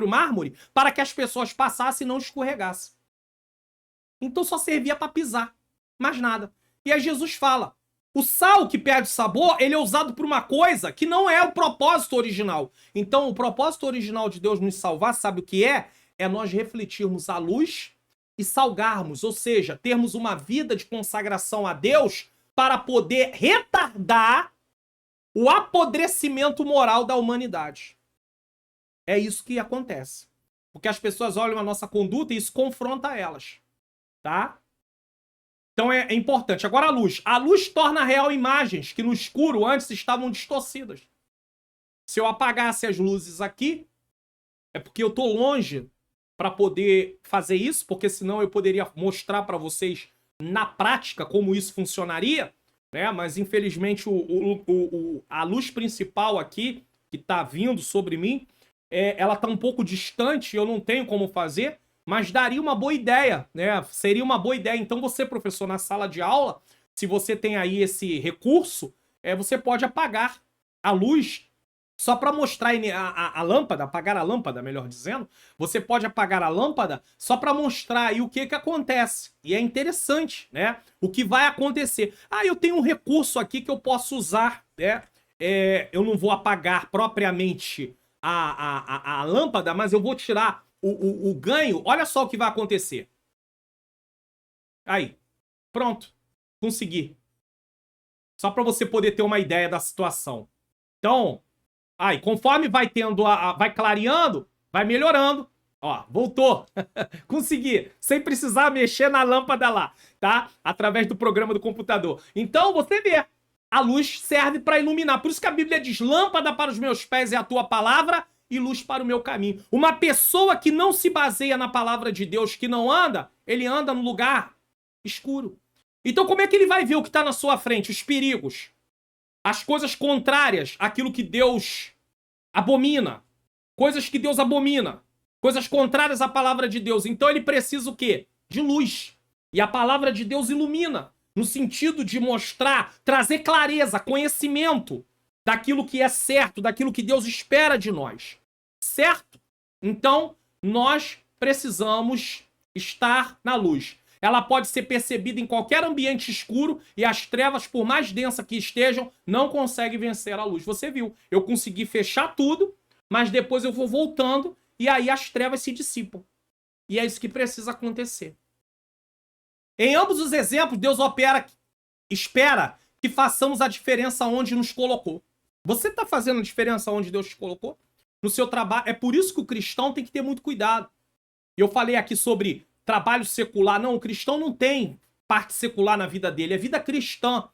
mármore, para que as pessoas passassem e não escorregassem. Então só servia para pisar, mais nada. E aí Jesus fala: o sal que perde sabor, ele é usado por uma coisa que não é o propósito original. Então o propósito original de Deus nos salvar, sabe o que é? É nós refletirmos a luz e salgarmos, ou seja, termos uma vida de consagração a Deus para poder retardar o apodrecimento moral da humanidade. É isso que acontece. Porque as pessoas olham a nossa conduta e isso confronta elas. Tá? Então é importante. Agora a luz. A luz torna real imagens que no escuro antes estavam distorcidas. Se eu apagasse as luzes aqui, é porque eu tô longe para poder fazer isso, porque senão eu poderia mostrar para vocês na prática como isso funcionaria, né? Mas infelizmente a luz principal aqui, que está vindo sobre mim, ela está um pouco distante, eu não tenho como fazer, mas daria uma boa ideia, né? Seria uma boa ideia. Então você, professor, na sala de aula, se você tem aí esse recurso, você pode apagar a luz só para mostrar a lâmpada, apagar a lâmpada, melhor dizendo. Você pode apagar a lâmpada só para mostrar aí o que acontece. E é interessante, né? O que vai acontecer. Eu tenho um recurso aqui que eu posso usar, né? Eu não vou apagar propriamente a lâmpada, mas eu vou tirar o ganho. Olha só o que vai acontecer. Aí. Pronto. Consegui. Só para você poder ter uma ideia da situação. Então, conforme vai vai clareando, vai melhorando. Ó, voltou. Consegui. Sem precisar mexer na lâmpada lá, tá? Através do programa do computador. Então, você vê. A luz serve para iluminar. Por isso que a Bíblia diz: lâmpada para os meus pés é a tua palavra e luz para o meu caminho. Uma pessoa que não se baseia na palavra de Deus, que não anda, ele anda no lugar escuro. Então como é que ele vai ver o que está na sua frente? Os perigos, as coisas contrárias àquilo que Deus abomina, coisas que Deus abomina, coisas contrárias à palavra de Deus. Então ele precisa o quê? De luz. E a palavra de Deus ilumina, no sentido de mostrar, trazer clareza, conhecimento daquilo que é certo, daquilo que Deus espera de nós. Certo? Então, nós precisamos estar na luz. Ela pode ser percebida em qualquer ambiente escuro e as trevas, por mais densas que estejam, não conseguem vencer a luz. Você viu, eu consegui fechar tudo, mas depois eu vou voltando e aí as trevas se dissipam. E é isso que precisa acontecer. Em ambos os exemplos, Deus espera que façamos a diferença onde nos colocou. Você está fazendo a diferença onde Deus te colocou? No seu trabalho. É por isso que o cristão tem que ter muito cuidado. Eu falei aqui sobre trabalho secular. Não, o cristão não tem parte secular na vida dele. É vida cristã.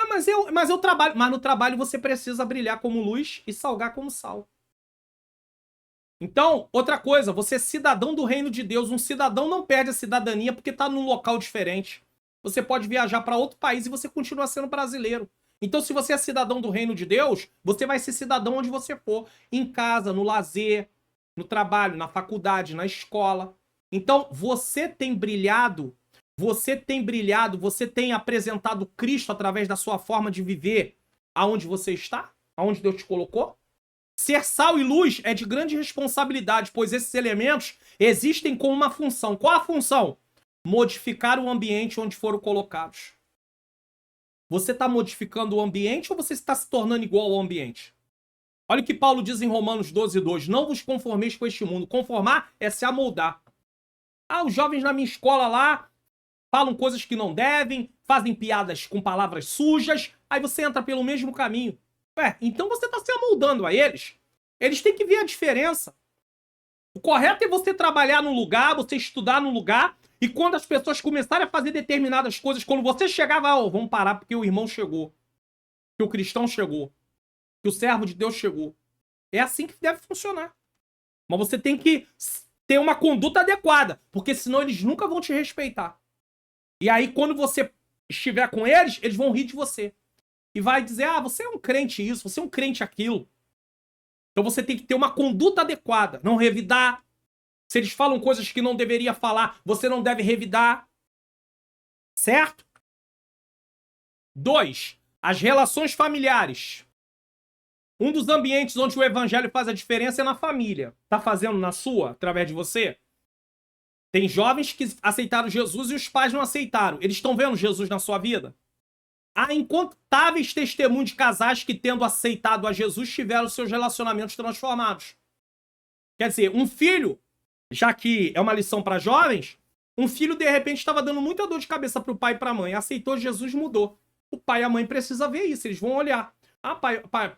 Mas eu trabalho. Mas no trabalho você precisa brilhar como luz e salgar como sal. Então, outra coisa. Você é cidadão do reino de Deus. Um cidadão não perde a cidadania porque está num local diferente. Você pode viajar para outro país e você continua sendo brasileiro. Então, se você é cidadão do reino de Deus, você vai ser cidadão onde você for. Em casa, no lazer, no trabalho, na faculdade, na escola. Então, você tem brilhado, você tem apresentado Cristo através da sua forma de viver aonde você está, aonde Deus te colocou. Ser sal e luz é de grande responsabilidade, pois esses elementos existem com uma função. Qual a função? Modificar o ambiente onde foram colocados. Você está modificando o ambiente ou você está se tornando igual ao ambiente? Olha o que Paulo diz em Romanos 12:2. Não vos conformeis com este mundo. Conformar é se amoldar. Os jovens na minha escola lá falam coisas que não devem, fazem piadas com palavras sujas, aí você entra pelo mesmo caminho. Então você está se amoldando a eles. Eles têm que ver a diferença. O correto é você trabalhar no lugar, você estudar no lugar, e quando as pessoas começarem a fazer determinadas coisas, quando você chegar, vamos parar porque o irmão chegou, que o cristão chegou, que o servo de Deus chegou. É assim que deve funcionar. Mas você tem que ter uma conduta adequada, porque senão eles nunca vão te respeitar. E aí, quando você estiver com eles, eles vão rir de você. E vai dizer, você é um crente isso, você é um crente aquilo. Então você tem que ter uma conduta adequada, não revidar. Se eles falam coisas que não deveria falar, você não deve revidar. Certo? 2. As relações familiares. Um dos ambientes onde o evangelho faz a diferença é na família. Tá fazendo na sua, através de você? Tem jovens que aceitaram Jesus e os pais não aceitaram. Eles estão vendo Jesus na sua vida? Há incontáveis testemunhos de casais que, tendo aceitado a Jesus, tiveram seus relacionamentos transformados. Quer dizer, um filho, já que é uma lição para jovens, um filho, de repente, estava dando muita dor de cabeça para o pai e para a mãe. Aceitou Jesus, mudou. O pai e a mãe precisam ver isso, eles vão olhar.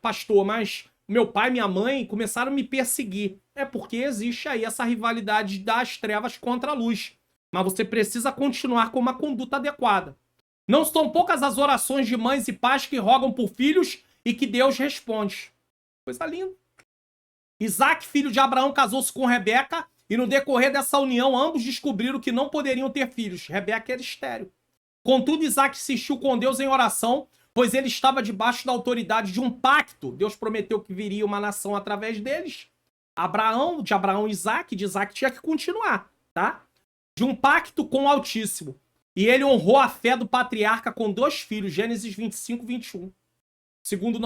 Pastor, mas meu pai e minha mãe começaram a me perseguir. É porque existe aí essa rivalidade das trevas contra a luz. Mas você precisa continuar com uma conduta adequada. Não são poucas as orações de mães e pais que rogam por filhos e que Deus responde. Coisa linda. Isaac, filho de Abraão, casou-se com Rebeca e no decorrer dessa união ambos descobriram que não poderiam ter filhos. Rebeca era estéril. Contudo, Isaac insistiu com Deus em oração, pois ele estava debaixo da autoridade de um pacto. Deus prometeu que viria uma nação através deles. De Abraão e Isaac, de Isaac tinha que continuar, tá? De um pacto com o Altíssimo. E ele honrou a fé do patriarca com 2 filhos, Gênesis 25, 21. Segundo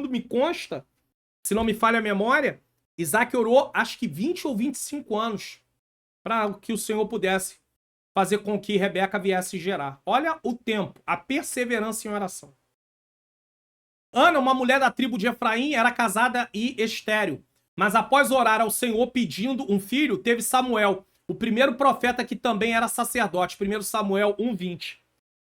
me consta, se não me falha a memória, Isaac orou acho que 20 ou 25 anos para que o Senhor pudesse fazer com que Rebeca viesse gerar. Olha o tempo, a perseverança em oração. Ana, uma mulher da tribo de Efraim, era casada e estéril. Mas após orar ao Senhor pedindo um filho, teve Samuel, o primeiro profeta que também era sacerdote. 1 Samuel 1:20.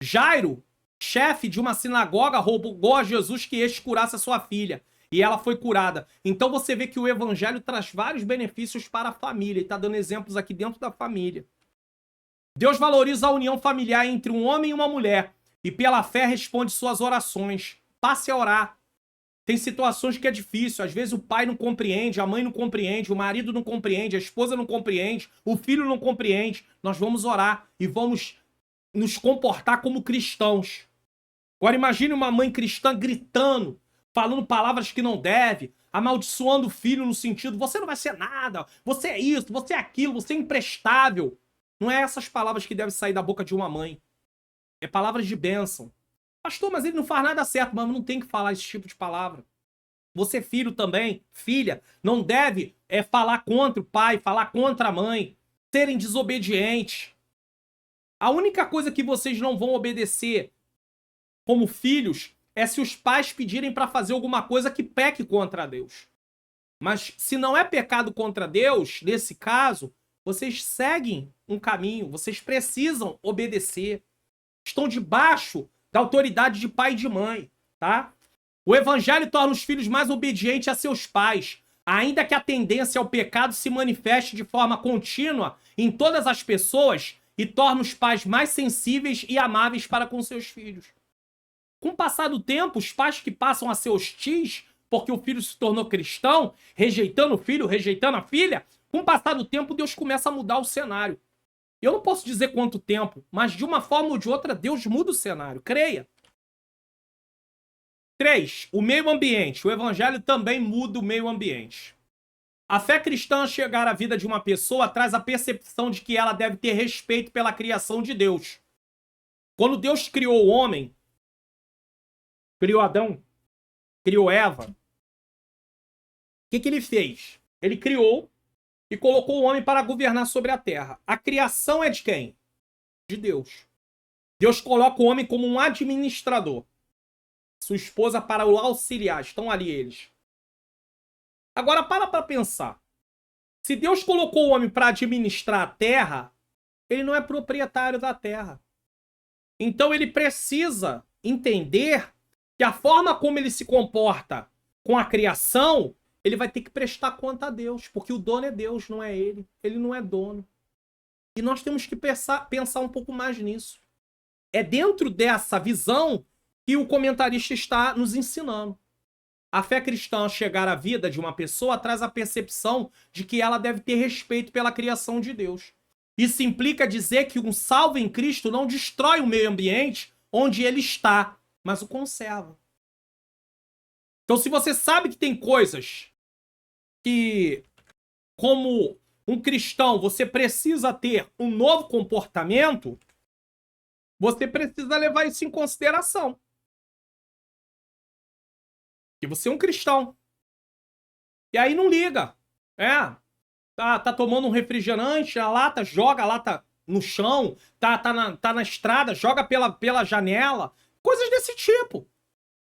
Jairo, chefe de uma sinagoga, rogou a Jesus que este curasse a sua filha. E ela foi curada. Então você vê que o evangelho traz vários benefícios para a família. E está dando exemplos aqui dentro da família. Deus valoriza a união familiar entre um homem e uma mulher. E pela fé responde suas orações. Passe a orar. Tem situações que é difícil. Às vezes o pai não compreende, a mãe não compreende, o marido não compreende, a esposa não compreende, o filho não compreende. Nós vamos orar e vamos nos comportar como cristãos. Agora imagine uma mãe cristã gritando, falando palavras que não deve, amaldiçoando o filho no sentido, você não vai ser nada, você é isso, você é aquilo, você é imprestável. Não é essas palavras que devem sair da boca de uma mãe. É palavras de bênção. Pastor, mas ele não faz nada certo, mas não tem que falar esse tipo de palavra. Você, filho também, filha, não deve falar contra o pai, falar contra a mãe, serem desobedientes. A única coisa que vocês não vão obedecer como filhos é se os pais pedirem para fazer alguma coisa que peque contra Deus. Mas se não é pecado contra Deus, nesse caso, vocês seguem um caminho, vocês precisam obedecer. Estão debaixo da autoridade de pai e de mãe, tá? O evangelho torna os filhos mais obedientes a seus pais, ainda que a tendência ao pecado se manifeste de forma contínua em todas as pessoas e torna os pais mais sensíveis e amáveis para com seus filhos. Com o passar do tempo, os pais que passam a ser hostis porque o filho se tornou cristão, rejeitando o filho, rejeitando a filha, com o passar do tempo, Deus começa a mudar o cenário. Eu não posso dizer quanto tempo, mas de uma forma ou de outra, Deus muda o cenário. Creia. 3. O meio ambiente. O evangelho também muda o meio ambiente. A fé cristã, chegar à vida de uma pessoa, traz a percepção de que ela deve ter respeito pela criação de Deus. Quando Deus criou o homem, criou Adão, criou Eva, que ele fez? Ele criou e colocou o homem para governar sobre a terra. A criação é de quem? De Deus. Deus coloca o homem como um administrador. Sua esposa para o auxiliar. Estão ali eles. Agora para pensar. Se Deus colocou o homem para administrar a terra, ele não é proprietário da terra. Então ele precisa entender que a forma como ele se comporta com a criação, ele vai ter que prestar conta a Deus, porque o dono é Deus, não é ele. Ele não é dono. E nós temos que pensar um pouco mais nisso. É dentro dessa visão que o comentarista está nos ensinando. A fé cristã, ao chegar à vida de uma pessoa, traz a percepção de que ela deve ter respeito pela criação de Deus. Isso implica dizer que um salvo em Cristo não destrói o meio ambiente onde ele está, mas o conserva. Então, se você sabe que tem coisas que, como um cristão, você precisa ter um novo comportamento, você precisa levar isso em consideração. Que você é um cristão. E aí não liga. Tá tomando um refrigerante, a lata, joga a lata no chão, tá na estrada, joga pela janela. Coisas desse tipo.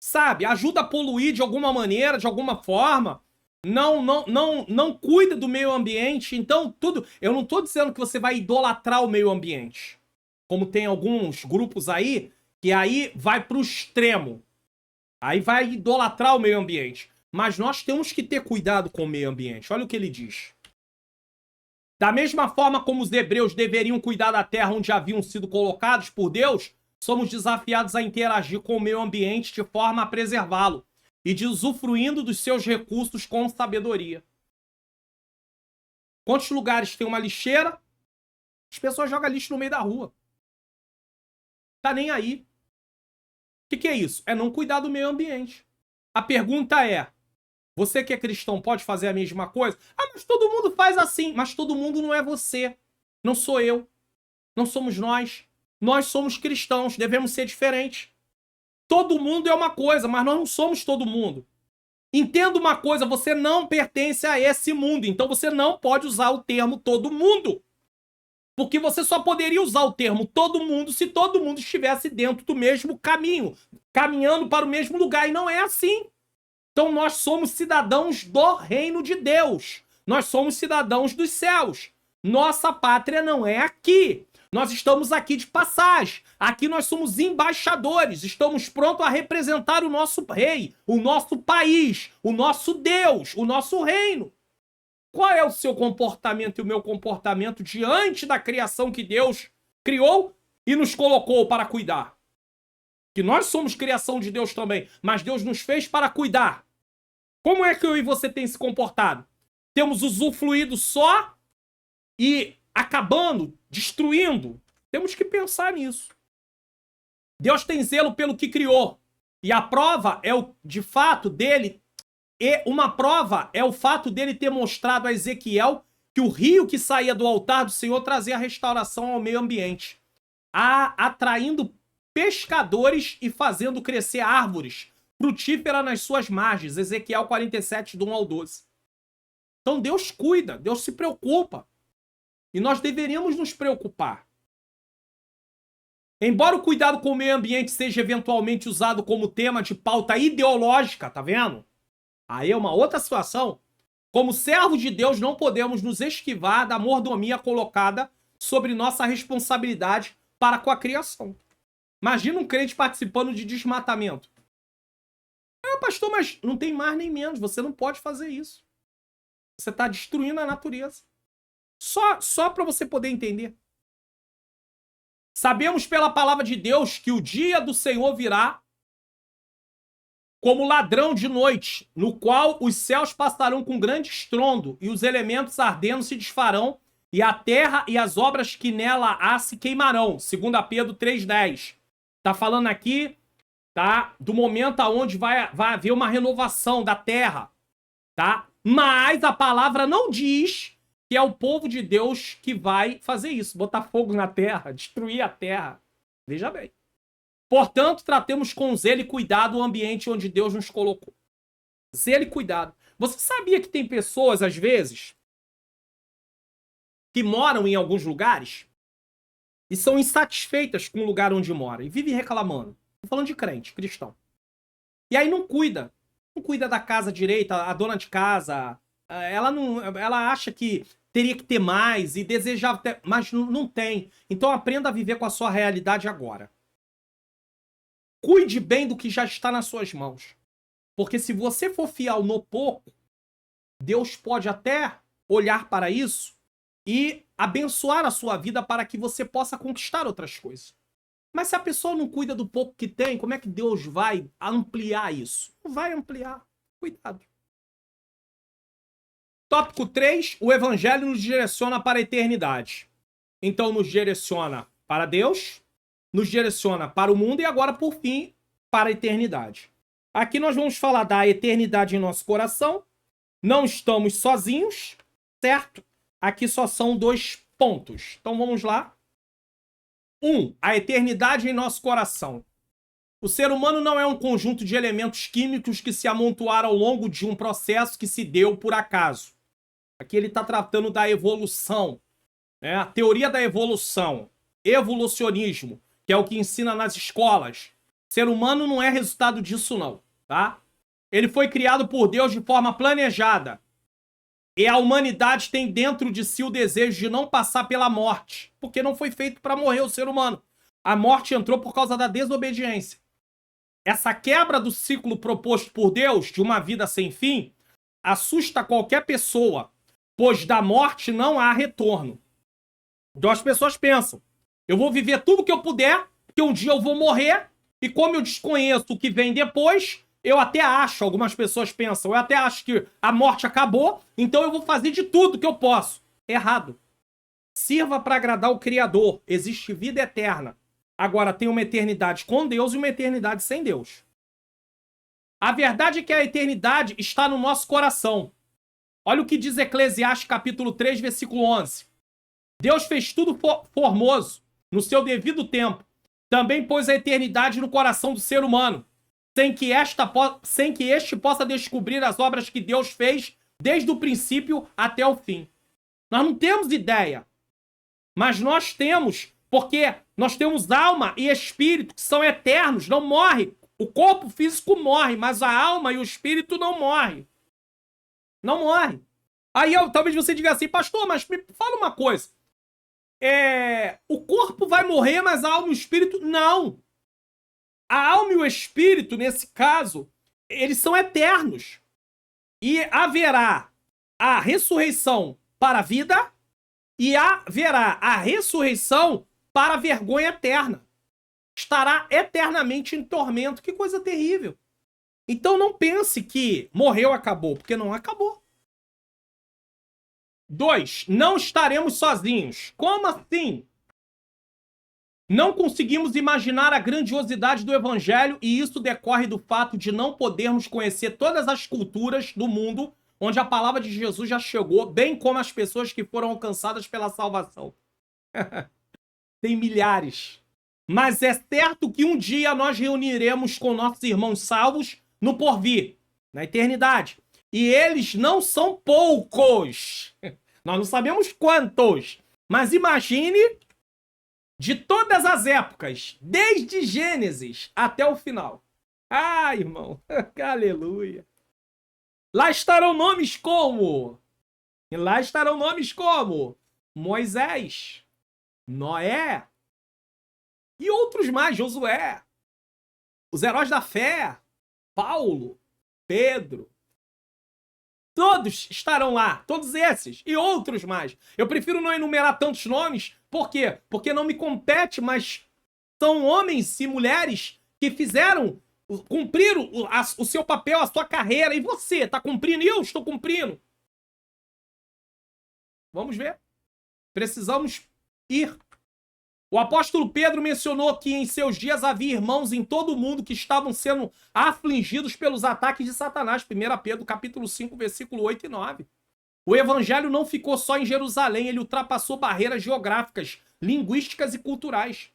Sabe? Ajuda a poluir de alguma maneira, de alguma forma. Não cuida do meio ambiente. Então, tudo. Eu não tô dizendo que você vai idolatrar o meio ambiente. Como tem alguns grupos aí, que aí vai pro extremo. Aí vai idolatrar o meio ambiente. Mas nós temos que ter cuidado com o meio ambiente. Olha o que ele diz. Da mesma forma como os hebreus deveriam cuidar da terra onde haviam sido colocados por Deus, somos desafiados a interagir com o meio ambiente de forma a preservá-lo e de usufruindo dos seus recursos com sabedoria. Quantos lugares tem uma lixeira? As pessoas jogam lixo no meio da rua. Tá nem aí. O que é isso? É não cuidar do meio ambiente. A pergunta é, você que é cristão pode fazer a mesma coisa? Ah, mas todo mundo faz assim. Mas todo mundo não é você. Não sou eu. Não somos nós. Nós somos cristãos. Devemos ser diferentes. Todo mundo é uma coisa, mas nós não somos todo mundo. Entenda uma coisa, você não pertence a esse mundo. Então você não pode usar o termo todo mundo. Porque você só poderia usar o termo todo mundo se todo mundo estivesse dentro do mesmo caminho, caminhando para o mesmo lugar. E não é assim. Então nós somos cidadãos do reino de Deus. Nós somos cidadãos dos céus. Nossa pátria não é aqui. Nós estamos aqui de passagem. Aqui nós somos embaixadores. Estamos prontos a representar o nosso rei, o nosso país, o nosso Deus, o nosso reino. Qual é o seu comportamento e o meu comportamento diante da criação que Deus criou e nos colocou para cuidar? Que nós somos criação de Deus também, mas Deus nos fez para cuidar. Como é que eu e você tem se comportado? Temos usufruído só e acabando, destruindo? Temos que pensar nisso. Deus tem zelo pelo que criou. E a prova é de fato dele. E uma prova é o fato dele ter mostrado a Ezequiel que o rio que saía do altar do Senhor trazia restauração ao meio ambiente, atraindo pescadores e fazendo crescer árvores frutíferas nas suas margens. Ezequiel 47, do 1 ao 12. Então Deus cuida, Deus se preocupa. E nós deveríamos nos preocupar. Embora o cuidado com o meio ambiente seja eventualmente usado como tema de pauta ideológica, tá vendo? Aí é uma outra situação. Como servos de Deus, não podemos nos esquivar da mordomia colocada sobre nossa responsabilidade para com a criação. Imagina um crente participando de desmatamento. Pastor, mas não tem mais nem menos. Você não pode fazer isso. Você está destruindo a natureza. Só para você poder entender. Sabemos pela palavra de Deus que o dia do Senhor virá como ladrão de noite, no qual os céus passarão com grande estrondo, e os elementos ardendo se desfarão, e a terra e as obras que nela há se queimarão. 2 Pedro 3,10. Tá falando aqui, tá, do momento onde vai haver uma renovação da terra, tá? Mas a palavra não diz que é o povo de Deus que vai fazer isso, botar fogo na terra, destruir a terra. Veja bem. Portanto, tratemos com zelo e cuidado o ambiente onde Deus nos colocou. Zelo e cuidado. Você sabia que tem pessoas, às vezes, que moram em alguns lugares e são insatisfeitas com o lugar onde moram e vivem reclamando? Tô falando de crente, cristão. E aí não cuida. Não cuida da casa direita, a dona de casa. Ela acha que teria que ter mais e desejava ter, mas não tem. Então aprenda a viver com a sua realidade agora. Cuide bem do que já está nas suas mãos. Porque se você for fiel no pouco, Deus pode até olhar para isso e abençoar a sua vida para que você possa conquistar outras coisas. Mas se a pessoa não cuida do pouco que tem, como é que Deus vai ampliar isso? Não vai ampliar. Cuidado. Tópico 3. O evangelho nos direciona para a eternidade. Então nos direciona para Deus, nos direciona para o mundo e agora, por fim, para a eternidade. Aqui nós vamos falar da eternidade em nosso coração. Não estamos sozinhos, certo? Aqui só são 2 pontos. Então vamos lá. 1. A eternidade em nosso coração. O ser humano não é um conjunto de elementos químicos que se amontoaram ao longo de um processo que se deu por acaso. Aqui ele está tratando da evolução, né? A teoria da evolução, evolucionismo, que é o que ensina nas escolas. O ser humano não é resultado disso não, tá? Ele foi criado por Deus de forma planejada. E a humanidade tem dentro de si o desejo de não passar pela morte, porque não foi feito para morrer o ser humano. A morte entrou por causa da desobediência. Essa quebra do ciclo proposto por Deus, de uma vida sem fim, assusta qualquer pessoa, pois da morte não há retorno. Então as pessoas pensam, eu vou viver tudo que eu puder, porque um dia eu vou morrer, e como eu desconheço o que vem depois, eu até acho, algumas pessoas pensam, eu até acho que a morte acabou, então eu vou fazer de tudo que eu posso. Errado. Sirva para agradar o Criador. Existe vida eterna. Agora tem uma eternidade com Deus e uma eternidade sem Deus. A verdade é que a eternidade está no nosso coração. Olha o que diz Eclesiastes capítulo 3, versículo 11. Deus fez tudo formoso, no seu devido tempo. Também pôs a eternidade no coração do ser humano, sem que este possa descobrir as obras que Deus fez desde o princípio até o fim. Nós não temos ideia, mas nós temos, porque nós temos alma e espírito que são eternos, não morrem. O corpo físico morre, mas a alma e o espírito não morrem. Não morre. Aí talvez você diga assim, pastor, mas me fala uma coisa. O corpo vai morrer, mas a alma e o espírito não. A alma e o espírito, nesse caso, eles são eternos. E haverá a ressurreição para a vida e haverá a ressurreição para a vergonha eterna. Estará eternamente em tormento. Que coisa terrível. Então não pense que morreu, acabou, porque não acabou. 2. Não estaremos sozinhos. Como assim? Não conseguimos imaginar a grandiosidade do Evangelho e isso decorre do fato de não podermos conhecer todas as culturas do mundo onde a palavra de Jesus já chegou, bem como as pessoas que foram alcançadas pela salvação. Tem milhares. Mas é certo que um dia nós reuniremos com nossos irmãos salvos no porvir, na eternidade. E eles não são poucos. Nós não sabemos quantos. Mas imagine de todas as épocas, desde Gênesis até o final. Ah, irmão, aleluia. Lá estarão nomes como? Lá estarão nomes como Moisés, Noé e outros mais, Josué, os heróis da fé, Paulo, Pedro. Todos estarão lá, todos esses e outros mais. Eu prefiro não enumerar tantos nomes, por quê? Porque não me compete, mas são homens e mulheres que cumpriram o seu papel, a sua carreira. E você, está cumprindo? E eu estou cumprindo? Vamos ver. Precisamos ir. O apóstolo Pedro mencionou que em seus dias havia irmãos em todo o mundo que estavam sendo afligidos pelos ataques de Satanás. 1 Pedro capítulo 5, versículo 8 e 9. O evangelho não ficou só em Jerusalém, ele ultrapassou barreiras geográficas, linguísticas e culturais.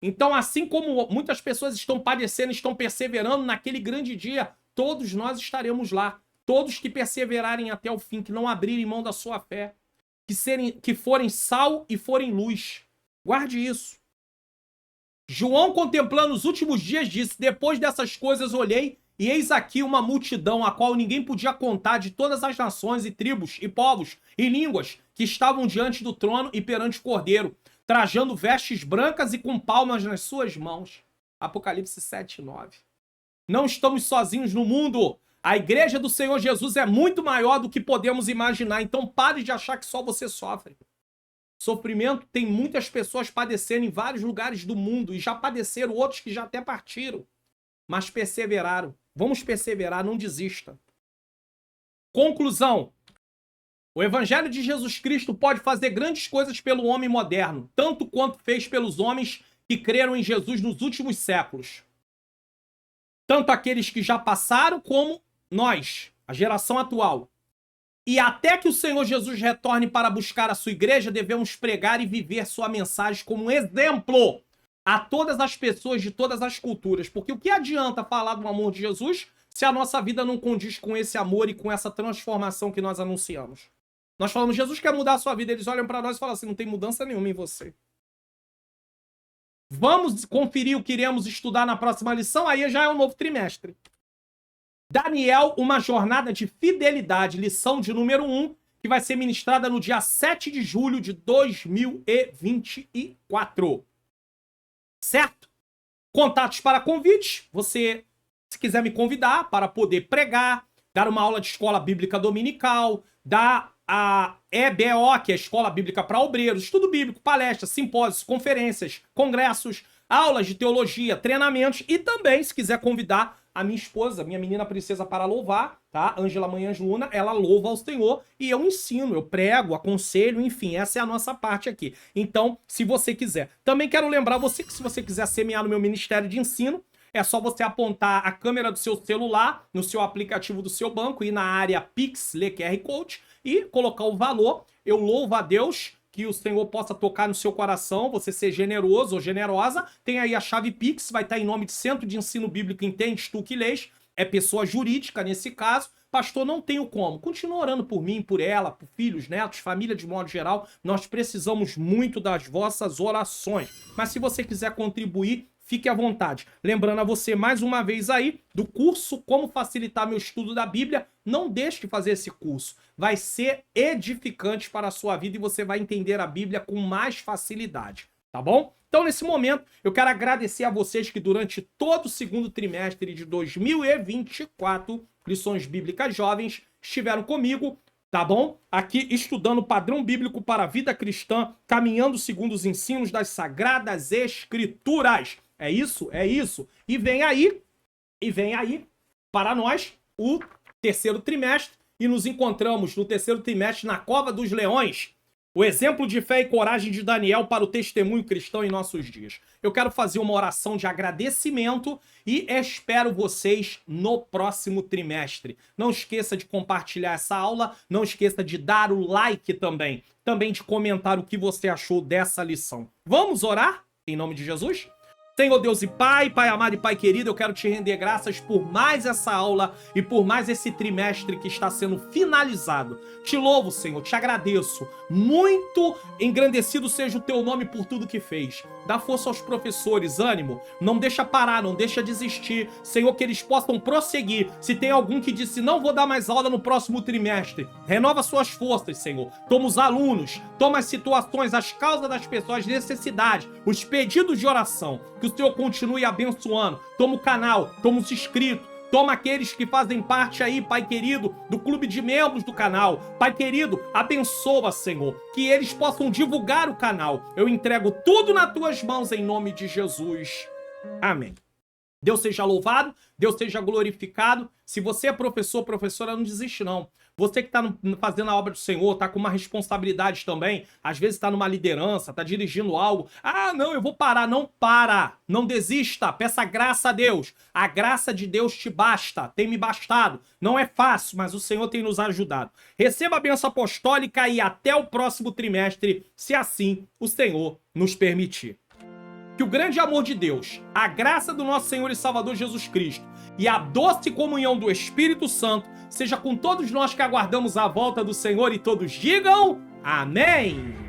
Então, assim como muitas pessoas estão padecendo, estão perseverando naquele grande dia, todos nós estaremos lá. Todos que perseverarem até o fim, que não abrirem mão da sua fé, que forem sal e forem luz. Guarde isso. João, contemplando os últimos dias, disse: depois dessas coisas olhei, e eis aqui uma multidão, a qual ninguém podia contar, de todas as nações e tribos e povos e línguas, que estavam diante do trono e perante o Cordeiro, trajando vestes brancas e com palmas nas suas mãos. Apocalipse 7:9. Não estamos sozinhos no mundo. A igreja do Senhor Jesus é muito maior do que podemos imaginar. Então pare de achar que só você sofre. Sofrimento tem muitas pessoas padecendo em vários lugares do mundo e já padeceram, outros que já até partiram. Mas perseveraram. Vamos perseverar, não desista. Conclusão. O Evangelho de Jesus Cristo pode fazer grandes coisas pelo homem moderno, tanto quanto fez pelos homens que creram em Jesus nos últimos séculos. Tanto aqueles que já passaram, como nós, a geração atual. E até que o Senhor Jesus retorne para buscar a sua igreja, devemos pregar e viver sua mensagem como um exemplo a todas as pessoas de todas as culturas. Porque o que adianta falar do amor de Jesus se a nossa vida não condiz com esse amor e com essa transformação que nós anunciamos? Nós falamos: Jesus quer mudar a sua vida. Eles olham para nós e falam assim: não tem mudança nenhuma em você. Vamos conferir o que iremos estudar na próxima lição? Aí já é um novo trimestre. Daniel, uma jornada de fidelidade, lição de número 1, que vai ser ministrada no dia 7 de julho de 2024. Certo? Contatos para convite. Você, se quiser me convidar para poder pregar, dar uma aula de escola bíblica dominical, dar a EBO, que é a Escola Bíblica para Obreiros, estudo bíblico, palestras, simpósios, conferências, congressos, aulas de teologia, treinamentos, e também, se quiser convidar a minha esposa, minha menina princesa, para louvar, tá? Ângela Manhãs Luna, ela louva ao Senhor e eu ensino, eu prego, aconselho, enfim, essa é a nossa parte aqui. Então, se você quiser. Também quero lembrar você que se você quiser semear no meu ministério de ensino, é só você apontar a câmera do seu celular no seu aplicativo do seu banco, ir na área Pix, ler QR Code e colocar o valor. Eu louvo a Deus que o Senhor possa tocar no seu coração, você ser generoso ou generosa. Tem aí a chave Pix, vai estar em nome de Centro de Ensino Bíblico Entendes Tu que Lês, é pessoa jurídica nesse caso. Pastor, não tenho como. Continua orando por mim, por ela, por filhos, netos, família de modo geral. Nós precisamos muito das vossas orações. Mas se você quiser contribuir, fique à vontade. Lembrando a você mais uma vez aí do curso Como Facilitar Meu Estudo da Bíblia. Não deixe de fazer esse curso. Vai ser edificante para a sua vida e você vai entender a Bíblia com mais facilidade, tá bom? Então, nesse momento, eu quero agradecer a vocês que durante todo o segundo trimestre de 2024, Lições Bíblicas Jovens, estiveram comigo, tá bom? Aqui estudando o padrão bíblico para a vida cristã, caminhando segundo os ensinos das Sagradas Escrituras. É isso? É isso. E vem aí, para nós, o terceiro trimestre, e nos encontramos no terceiro trimestre na Cova dos Leões, o exemplo de fé e coragem de Daniel para o testemunho cristão em nossos dias. Eu quero fazer uma oração de agradecimento e espero vocês no próximo trimestre. Não esqueça de compartilhar essa aula, não esqueça de dar o like também de comentar o que você achou dessa lição. Vamos orar em nome de Jesus? Senhor Deus e Pai, Pai amado e Pai querido, eu quero te render graças por mais essa aula e por mais esse trimestre que está sendo finalizado. Te louvo, Senhor, te agradeço. Muito engrandecido seja o teu nome por tudo que fez. Dá força aos professores, ânimo. Não deixa parar, não deixa desistir. Senhor, que eles possam prosseguir. Se tem algum que disse, não vou dar mais aula no próximo trimestre, renova suas forças, Senhor. Toma os alunos, toma as situações, as causas das pessoas, as necessidades, os pedidos de oração. Que o Senhor continue abençoando. Toma o canal, toma os inscritos. Toma aqueles que fazem parte aí, Pai querido, do clube de membros do canal. Pai querido, abençoa, Senhor, que eles possam divulgar o canal. Eu entrego tudo nas tuas mãos em nome de Jesus. Amém. Deus seja louvado, Deus seja glorificado. Se você é professor, professora, não desiste não. Você que está fazendo a obra do Senhor, está com uma responsabilidade também, às vezes está numa liderança, está dirigindo algo. Ah, não, eu vou parar. Não para, não desista, peça graça a Deus. A graça de Deus te basta, tem me bastado. Não é fácil, mas o Senhor tem nos ajudado. Receba a bênção apostólica e até o próximo trimestre, se assim o Senhor nos permitir. Que o grande amor de Deus, a graça do nosso Senhor e Salvador Jesus Cristo e a doce comunhão do Espírito Santo seja com todos nós que aguardamos a volta do Senhor, e todos digam amém!